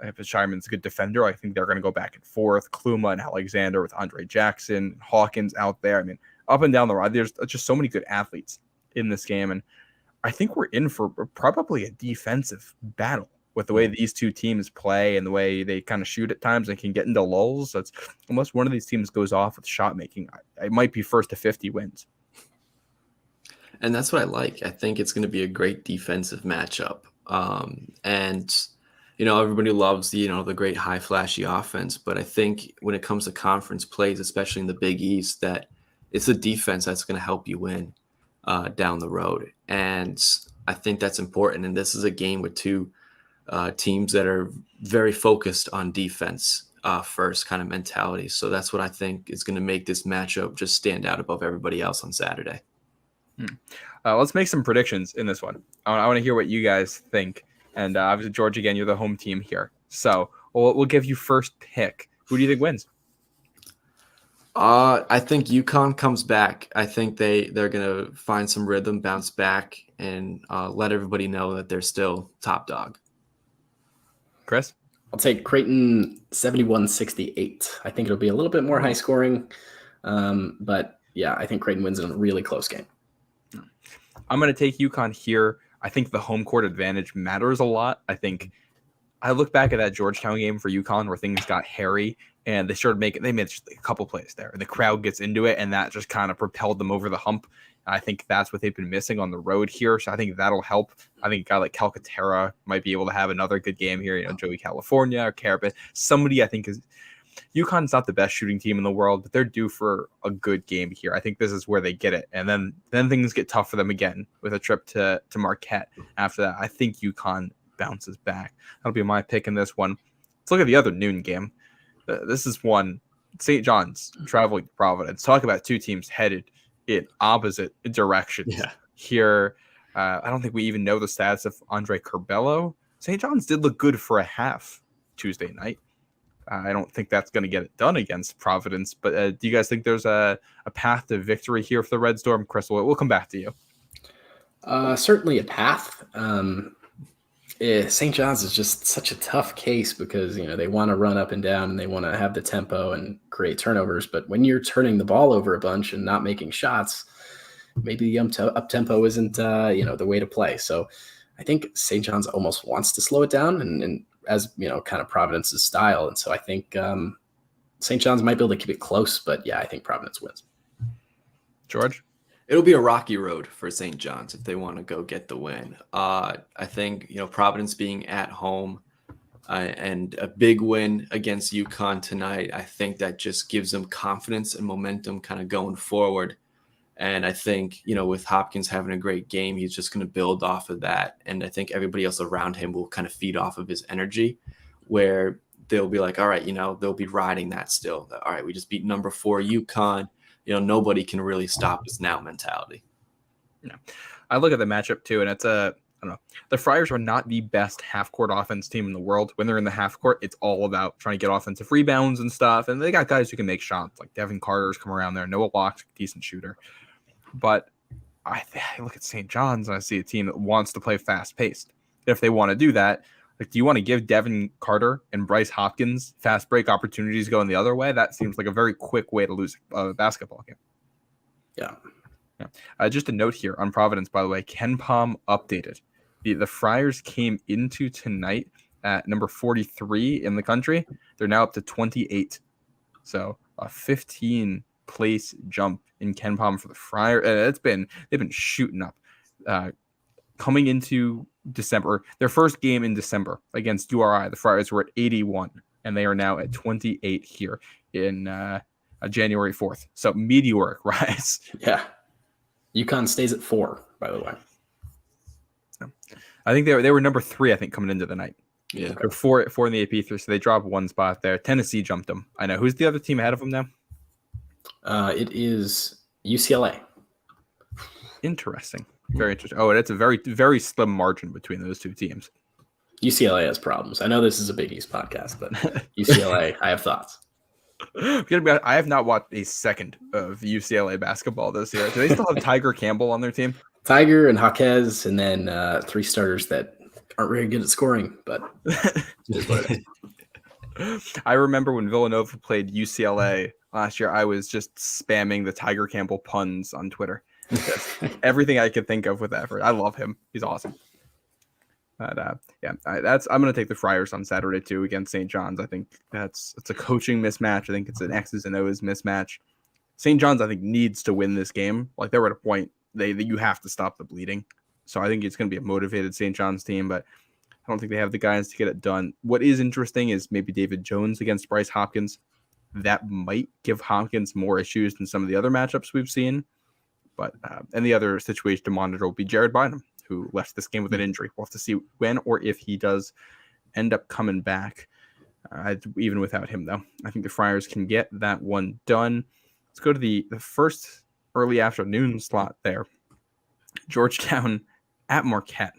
if Shireman's a good defender, I think they're going to go back and forth. Kaluma and Alexander with Andre Jackson, Hawkins out there. I mean, up and down the road, there's just so many good athletes in this game. And I think we're in for probably a defensive battle with the way these two teams play and the way they kind of shoot at times and can get into lulls. So it's, unless one of these teams goes off with shot making, it might be first to 50 wins. And that's what I like. I think it's going to be a great defensive matchup. And everybody loves the great high flashy offense, but I think when it comes to conference plays, especially in the Big East, that it's the defense that's going to help you win down the road. And I think that's important. And this is a game with two teams that are very focused on defense first kind of mentality. So that's what I think is going to make this matchup just stand out above everybody else on Saturday. Let's make some predictions in this one. I want to hear what you guys think. And obviously, George, again, you're the home team here. So we'll give you first pick. Who do you think wins? I think UConn comes back. I think they're going to find some rhythm, bounce back, and let everybody know that they're still top dog. Chris? I'll take Creighton 71-68. I think it'll be a little bit more high scoring. But, yeah, I think Creighton wins in a really close game. I'm going to take UConn here. I think the home court advantage matters a lot. I look back at that Georgetown game for UConn where things got hairy and they made just a couple plays there. And the crowd gets into it, and that just kind of propelled them over the hump. I think that's what they've been missing on the road here. So I think that'll help. I think a guy like Calcaterra might be able to have another good game here. Joey California or Carabin. Somebody I think is – UConn's not the best shooting team in the world, but they're due for a good game here. I think this is where they get it. And then things get tough for them again with a trip to Marquette after that. I think UConn bounces back. That'll be my pick in this one. Let's look at the other noon game. This is one. St. John's traveling to Providence. Talk about two teams headed in opposite directions here. I don't think we even know the stats of Andre Curbelo. St. John's did look good for a half Tuesday night. I don't think that's going to get it done against Providence. But do you guys think there's a path to victory here for the Red Storm? Chris, we'll come back to you. Certainly a path. St. John's is just such a tough case because, they want to run up and down and they want to have the tempo and create turnovers. But when you're turning the ball over a bunch and not making shots, maybe the up tempo isn't, the way to play. So I think St. John's almost wants to slow it down and as, kind of Providence's style. And so I think St. John's might be able to keep it close, but yeah, I think Providence wins. George? It'll be a rocky road for St. John's if they want to go get the win. I think, Providence being at home and a big win against UConn tonight, I think that just gives them confidence and momentum kind of going forward. And I think, with Hopkins having a great game, he's just going to build off of that. And I think everybody else around him will kind of feed off of his energy where they'll be like, all right, they'll be riding that still. All right, we just beat number 4 UConn. Nobody can really stop us now mentality. Yeah. I look at the matchup too, and it's I don't know. The Friars are not the best half-court offense team in the world. When they're in the half-court, it's all about trying to get offensive rebounds and stuff, and they got guys who can make shots, like Devin Carter's come around there. Noah Locke's a decent shooter. But I look at St. John's, and I see a team that wants to play fast-paced. If they want to do that, like, do you want to give Devin Carter and Bryce Hopkins fast break opportunities going the other way? That seems like a very quick way to lose a basketball game. Yeah. Just a note here on Providence, by the way, Ken Pom updated. The Friars came into tonight at number 43 in the country. They're now up to 28. So a 15-place jump in Ken Pom for the Friars. They've been shooting up. Coming into December, their first game in December against URI, the Friars were at 81, and they are now at 28 here in January 4th. So meteoric rise. Yeah. UConn stays at 4, by the way. I think they were number 3, I think, coming into the night. Yeah. They're 4 in the AP3, so they dropped one spot there. Tennessee jumped them. I know. Who's the other team ahead of them now? It is UCLA. Interesting. Very interesting. Oh, and it's a very, very slim margin between those two teams. UCLA has problems. I know this is a Big East podcast, but UCLA, I have thoughts. I have not watched a second of UCLA basketball this year. Do they still have Tiger Campbell on their team? Tiger and Jaquez, and then 3 starters that aren't very good at scoring, but it is what it is. I remember when Villanova played UCLA last year, I was just spamming the Tiger Campbell puns on Twitter. Everything I could think of with that. I love him. He's awesome. But I'm going to take the Friars on Saturday too against St. John's. I think it's a coaching mismatch. I think it's an X's and O's mismatch. St. John's, I think, needs to win this game. Like, they were at a point that you have to stop the bleeding. So I think it's going to be a motivated St. John's team, but I don't think they have the guys to get it done. What is interesting is maybe David Jones against Bryce Hopkins. That might give Hopkins more issues than some of the other matchups we've seen. But and the other situation to monitor will be Jared Bynum, who left this game with an injury. We'll have to see when or if he does end up coming back, even without him, though. I think the Friars can get that one done. Let's go to the first early afternoon slot there. Georgetown at Marquette.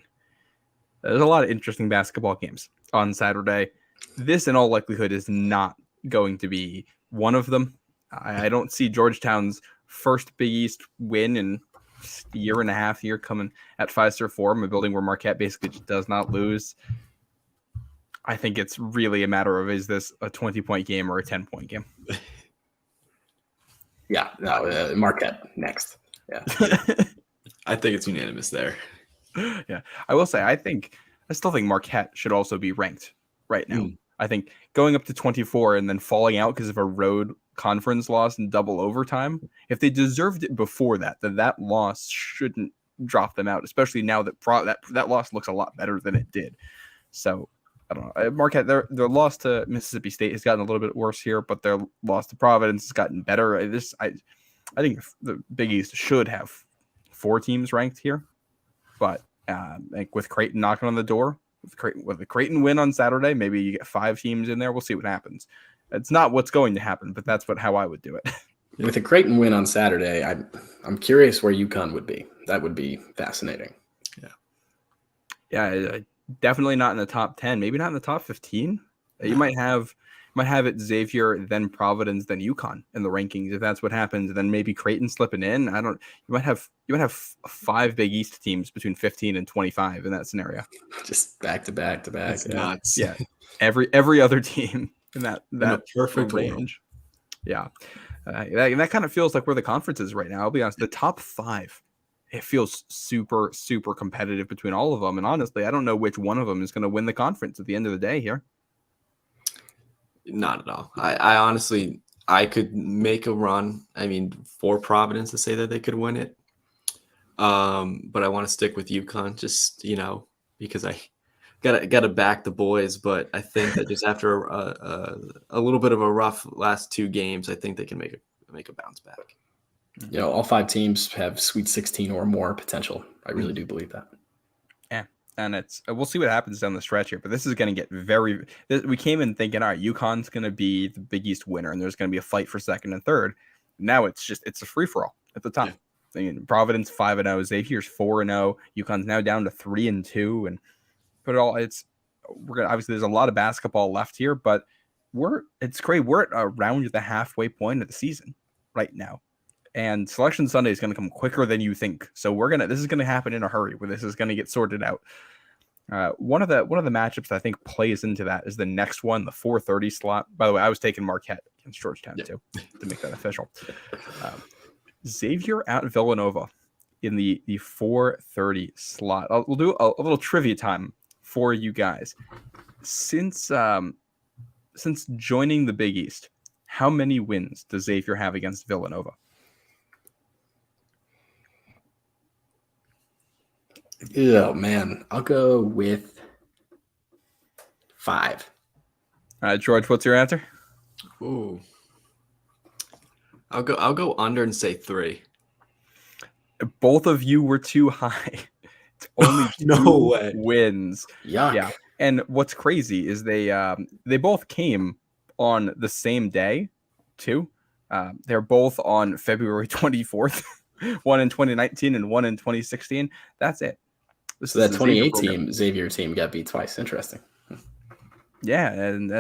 There's a lot of interesting basketball games on Saturday. This, in all likelihood, is not going to be one of them. I don't see Georgetown's first Big East win in a year and a half here coming at Fiserv Forum, a building where Marquette basically just does not lose. I think it's really a matter of, is this a 20-point game or a 10-point game? Yeah, no, Marquette next. Yeah. I think it's unanimous there. Yeah, I will say, I still think Marquette should also be ranked right now. I think going up to 24 and then falling out because of a road conference loss in double overtime, if they deserved it before that, then that loss shouldn't drop them out, especially now that that loss looks a lot better than it did. So I don't know. Marquette, their loss to Mississippi State has gotten a little bit worse here, but their loss to Providence has gotten better. I think the Big East should have 4 teams ranked here, but like with Creighton knocking on the door, with the Creighton win on Saturday, maybe you get 5 teams in there. We'll see what happens. It's not what's going to happen, but that's how I would do it. With a Creighton win on Saturday, I'm curious where UConn would be. That would be fascinating. Yeah, definitely not in the top 10. Maybe not in the top 15. You might have might have it Xavier, then Providence, then UConn in the rankings. If that's what happens, then maybe Creighton slipping in. You might have 5 Big East teams between 15 and 25 in that scenario. Just back to back to back. It's nuts. Yeah, every other team in that perfect range. Yeah, that kind of feels like where the conference is right now. I'll be honest. The top 5, it feels super super competitive between all of them. And honestly, I don't know which one of them is going to win the conference at the end of the day here. Not at all. I honestly, I could make a run. I mean, for Providence to say that they could win it. But I want to stick with UConn, just because I gotta back the boys. But I think that just after a little bit of a rough last 2 games, I think they can make a bounce back. All 5 teams have Sweet 16 or more potential. I really do believe that. Yeah. And we'll see what happens down the stretch here, but this is going to get we came in thinking, all right, UConn's going to be the Big East winner and there's going to be a fight for second and third. It's a free for all at the top. Yeah. I mean, Providence 5-0, Xavier's 4-0, UConn's now down to 3-2, and put it all. Obviously there's a lot of basketball left here, but it's great. We're at around the halfway point of the season right now. And Selection Sunday is going to come quicker than you think. So this is going to happen in a hurry where this is going to get sorted out. One of the matchups that I think plays into that is the next one, the 4:30 slot. By the way, I was taking Marquette against Georgetown too, to make that official. Xavier at Villanova in the 4:30 slot. We'll do a little trivia time for you guys. Since joining the Big East, how many wins does Xavier have against Villanova? Oh man, I'll go with 5. George, what's your answer? Ooh, I'll go under and say 3. Both of you were too high. It's only No 2 way. wins. Yuck. Yeah, and what's crazy is they both came on the same day, too. They're both on February 24th. One in 2019 and one in 2016. That's it. So that 2018 Xavier team got beat twice. Interesting. Yeah, and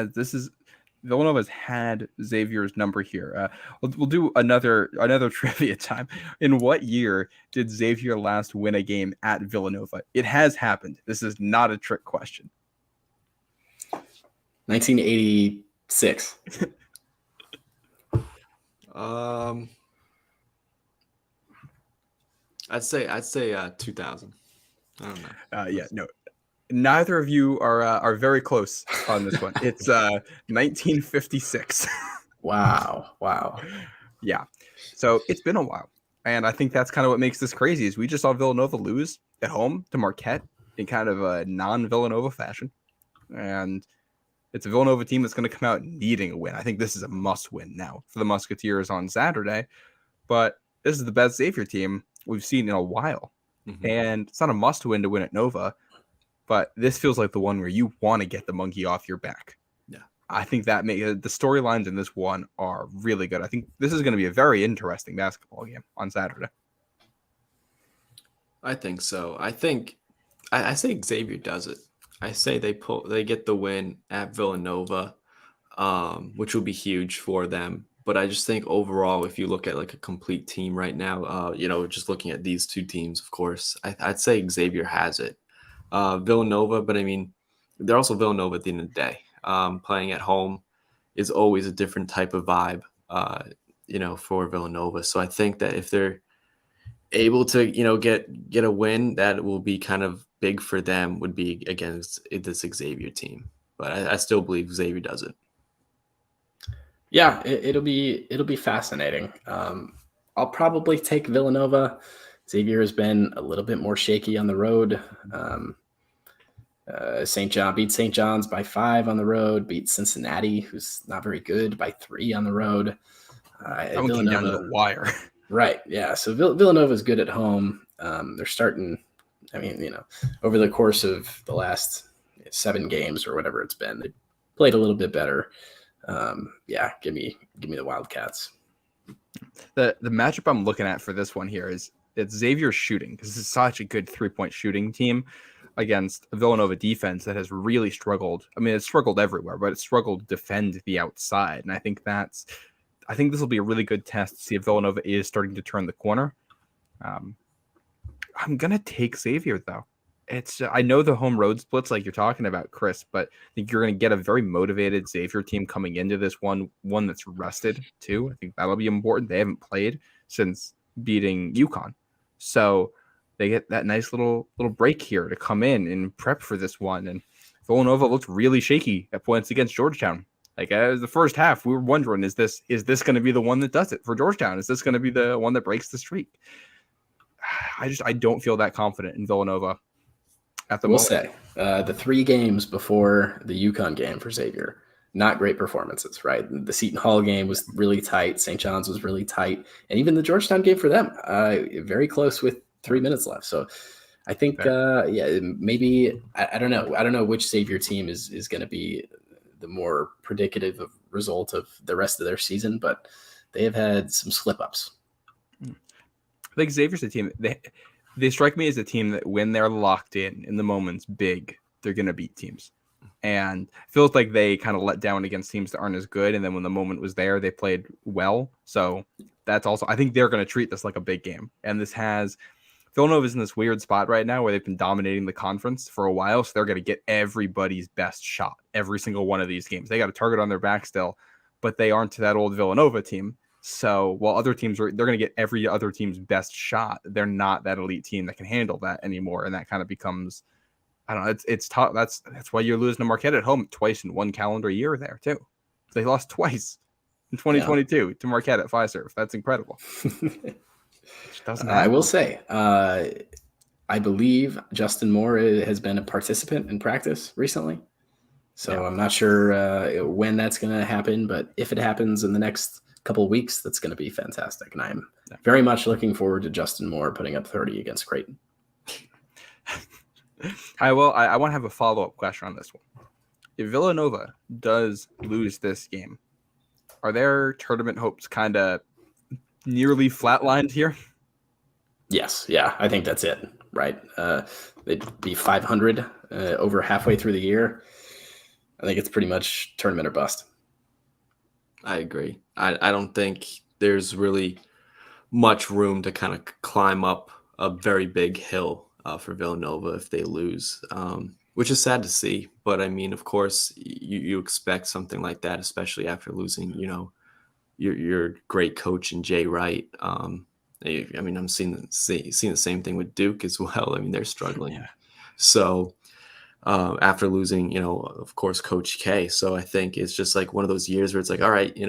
Villanova's had Xavier's number here. We'll do another trivia time. In what year did Xavier last win a game at Villanova? It has happened. This is not a trick question. 1986. I'd say 2000. I don't know. Yeah, no. Neither of you are very close on this one. It's 1956. Wow. Yeah. So it's been a while. And I think that's kind of what makes this crazy is we just saw Villanova lose at home to Marquette in kind of a non-Villanova fashion. And it's a Villanova team that's going to come out needing a win. I think this is a must-win now for the Musketeers on Saturday. But this is the best Xavier team we've seen in a while. Mm-hmm. And it's not a must-win to win at Nova. But this feels like the one where you want to get the monkey off your back. Yeah, I think that the storylines in this one are really good. I think this is going to be a very interesting basketball game on Saturday. I think so. I say Xavier does it. I say they get the win at Villanova, which will be huge for them. But I just think overall, if you look at like a complete team right now, just looking at these 2 teams, of course, I'd say Xavier has it. Villanova, but I mean, they're also Villanova at the end of the day. Playing at home is always a different type of vibe, for Villanova. So I think that if they're able to, get a win, that will be kind of big for them, would be against this Xavier team. But I still believe Xavier does it. Yeah, it'll be fascinating. I'll probably take Villanova. Xavier has been a little bit more shaky on the road. St. John beat St. John's by 5 on the road, beat Cincinnati, who's not very good, by 3 on the road. That one came down to the wire. Right, yeah. So Villanova is good at home. They're starting, over the course of the last 7 games or whatever it's been, they played a little bit better. Give me the Wildcats. The matchup I'm looking at for this one here is it's Xavier's shooting because this is such a good 3-point shooting team. against a Villanova defense that has really struggled. I mean, it's struggled everywhere, but it's struggled to defend the outside. And I think this will be a really good test to see if Villanova is starting to turn the corner. I'm going to take Xavier, though. I know the home road splits like you're talking about, Chris, but I think you're going to get a very motivated Xavier team coming into this one that's rested too. I think that'll be important. They haven't played since beating UConn. So they get that nice little break here to come in and prep for this one. And Villanova looked really shaky at points against Georgetown. Like as the first half, we were wondering, is this going to be the one that does it for Georgetown? Is this going to be the one that breaks the streak? I don't feel that confident in Villanova at the moment. We'll say the 3 games before the UConn game for Xavier, not great performances, right? The Seton Hall game was really tight. St. John's was really tight. And even the Georgetown game for them, very close with 3 minutes left. So I think, maybe, I don't know. I don't know which Xavier team is going to be the more predicative of result of the rest of their season, but they have had some slip-ups. I think Xavier's a team. They strike me as a team that when they're locked in the moments big, they're going to beat teams. And it feels like they kind of let down against teams that aren't as good. And then when the moment was there, they played well. So that's also, I think they're going to treat this like a big game. And Villanova's in this weird spot right now where they've been dominating the conference for a while. So they're going to get everybody's best shot every single one of these games. They got a target on their back still, but they aren't that old Villanova team. So while other teams they're going to get every other team's best shot, they're not that elite team that can handle that anymore. And that kind of becomes, I don't know, it's tough. That's why you're losing to Marquette at home twice in one calendar year there too. They lost twice in 2022 to Marquette at Fiserv. That's incredible. I will say, I believe Justin Moore has been a participant in practice recently. So I'm not sure when that's going to happen, but if it happens in the next couple of weeks, that's going to be fantastic. And I'm very much looking forward to Justin Moore putting up 30 against Creighton. I want to have a follow-up question on this one. If Villanova does lose this game, are their tournament hopes kind of nearly flatlined here? Yes. Yeah, I think that's it, right? They'd be 500 over halfway through the year. I think it's pretty much tournament or bust. I agree. I don't think there's really much room to kind of climb up a very big hill for Villanova if they lose, which is sad to see. But I mean, of course, you expect something like that, especially after losing, your great coach in Jay Wright. I mean, I'm seeing the same thing with Duke as well. I mean, they're struggling. Yeah. So after losing, of course, Coach K. So I think it's just like one of those years where it's like, all right, we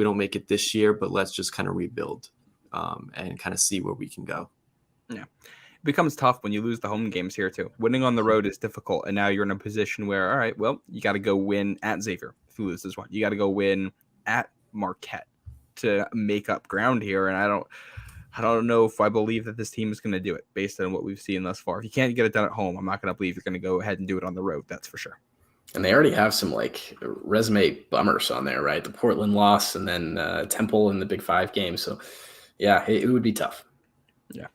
don't make it this year, but let's just kind of rebuild and kind of see where we can go. Yeah. It becomes tough when you lose the home games here too. Winning on the road is difficult. And now you're in a position where, all right, well, you got to go win at Xavier if you lose this one. You got to go win at Marquette to make up ground here. And I don't know if I believe that this team is going to do it based on what we've seen thus far. If you can't get it done at home, I'm not going to believe you're going to go ahead and do it on the road. That's for sure. And they already have some resume bummers on there, right? The Portland loss and then Temple in the Big 5 game. So yeah, it would be tough. Yeah.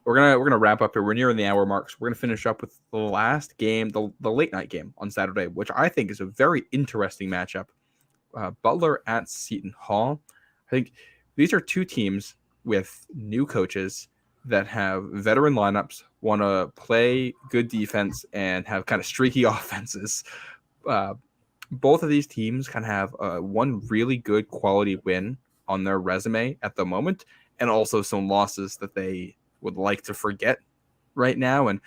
We're gonna wrap up here. We're nearing the hour mark, so we're gonna finish up with the last game, the late night game on Saturday, which I think is a very interesting matchup. Butler at Seton Hall. I think these are two teams with new coaches that have veteran lineups, want to play good defense and have kind of streaky offenses. Both of these teams kind of have one really good quality win on their resume at the moment, and also some losses that they would like to forget right now. And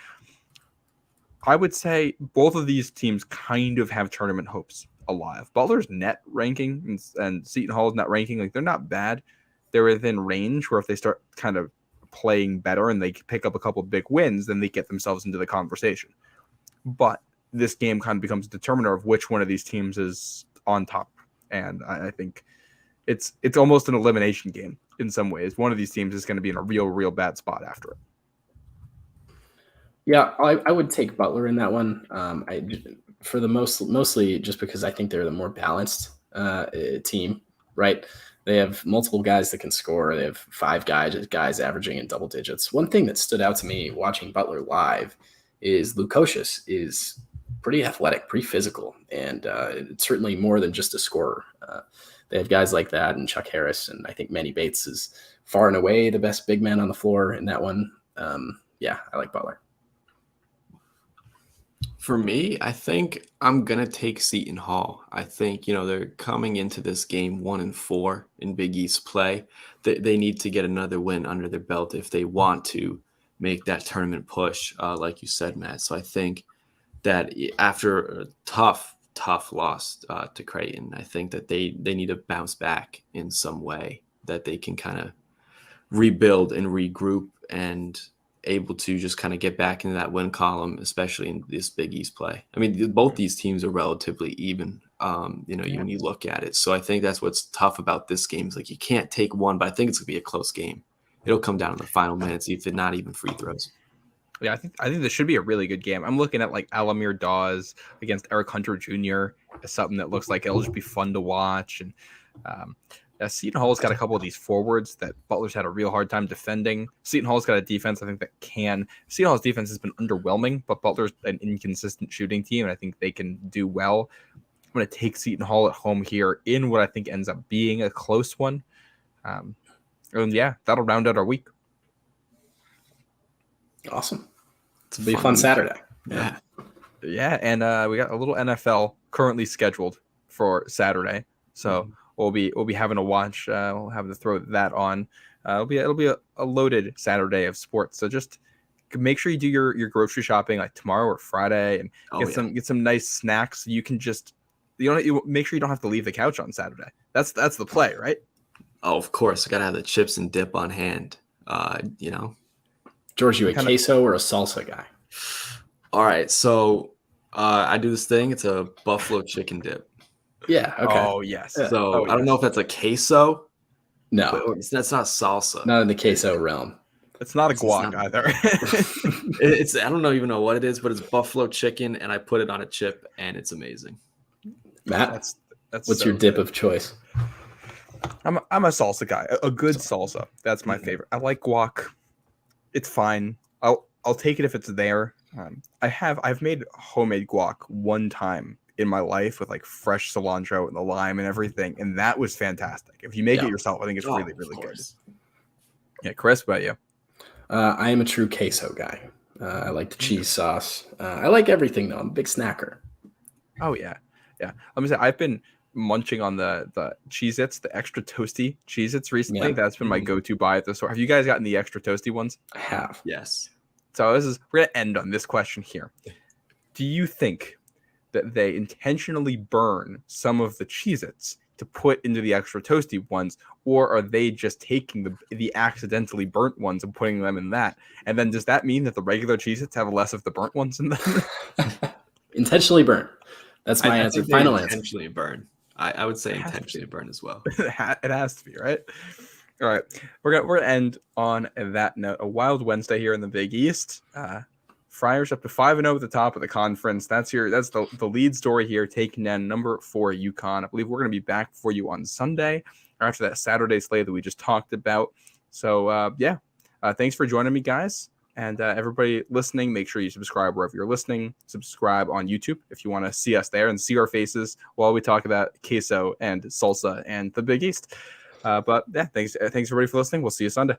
I would say both of these teams kind of have tournament hopes alive. Butler's net ranking and Seton Hall's net ranking, they're not bad. They're within range where if they start kind of playing better and they pick up a couple of big wins, then they get themselves into the conversation. But this game kind of becomes a determiner of which one of these teams is on top. And I think it's almost an elimination game in some ways. One of these teams is going to be in a real bad spot after it. Yeah, I would take Butler in that one. For the mostly just because I think they're the more balanced team, right? They have multiple guys that can score. They have 5 guys averaging in double digits. One thing that stood out to me watching Butler live is Lukosius is pretty athletic, pretty physical, and it's certainly more than just a scorer. They have guys like that, and Chuck Harris, and I think Manny Bates is far and away the best big man on the floor in that one. Yeah, I like Butler. For me, I think I'm gonna take Seton Hall. I think they're coming into this game 1-4 in Big East play. They need to get another win under their belt if they want to make that tournament push, like you said, Matt. So I think that after a tough loss to Creighton, I think that they need to bounce back in some way, that they can kind of rebuild and regroup and able to just kind of get back into that win column, especially in this Big East play. I mean, both these teams are relatively even, when you look at it. So I think that's what's tough about this game is like you can't take one, but I think it's going to be a close game. It'll come down to the final minutes, if it's not even free throws. Yeah, I think this should be a really good game. I'm looking at like Alamir Dawes against Eric Hunter Jr. as something that looks like it'll just be fun to watch. And Seton Hall's got a couple of these forwards that Butler's had a real hard time defending. Seton Hall's got a defense I think that can. Seton Hall's defense has been underwhelming, but Butler's an inconsistent shooting team, and I think they can do well. I'm going to take Seton Hall at home here in what I think ends up being a close one. And yeah, that'll round out our week. Awesome. It'll be a fun Saturday. Yeah. Yeah, and we got a little NFL currently scheduled for Saturday, so we'll be having to watch. We'll have to throw that on. It'll be a loaded Saturday of sports. So just make sure you do your grocery shopping like tomorrow or Friday, and get some nice snacks. You can just you make sure you don't have to leave the couch on Saturday. That's the play, right? Oh, of course, I gotta have the chips and dip on hand. George, you a queso or a salsa guy? All right, so I do this thing. It's a buffalo chicken dip. Yeah. Okay. Oh yes. So I don't know if that's a queso. No, that's not salsa. Not in the queso realm. It's not a guac either. It's I don't even know what it is, but it's buffalo chicken, and I put it on a chip, and it's amazing. Matt, that's what's your dip of choice? I'm a salsa guy. A good salsa. That's my favorite. I like guac. It's fine. I'll take it if it's there. I've made homemade guac one time in my life with like fresh cilantro and the lime and everything, and that was fantastic. If you make it yourself, I think it's really good. Yeah, Chris, what about you? I am a true queso guy. I like the cheese sauce. I like everything though. I'm a big snacker. Oh yeah. Let me say I've been munching on the Cheez-Its, the extra toasty Cheez-Its recently. Yeah. That's been my go-to buy at the store. Have you guys gotten the extra toasty ones? I have. Yes. So we're gonna end on this question here. Do you think that they intentionally burn some of the Cheez-Its to put into the extra toasty ones, or are they just taking the accidentally burnt ones and putting them in that? And then does that mean that the regular Cheez-Its have less of the burnt ones in them? Intentionally burn. That's my answer. Final answer. Intentionally burn. I would say intentionally burn as well. It has to be, right? All right. We're gonna end on that note. A wild Wednesday here in the Big East. Friars up to 5-0 at the top of the conference. That's the lead story here, taking down number 4 UConn. I believe we're going to be back for you on Sunday or after that Saturday slate that we just talked about. So thanks for joining me, guys. And everybody listening, make sure you subscribe wherever you're listening. Subscribe on YouTube if you want to see us there and see our faces while we talk about queso and salsa and the Big East. But yeah, thanks everybody for listening. We'll see you Sunday.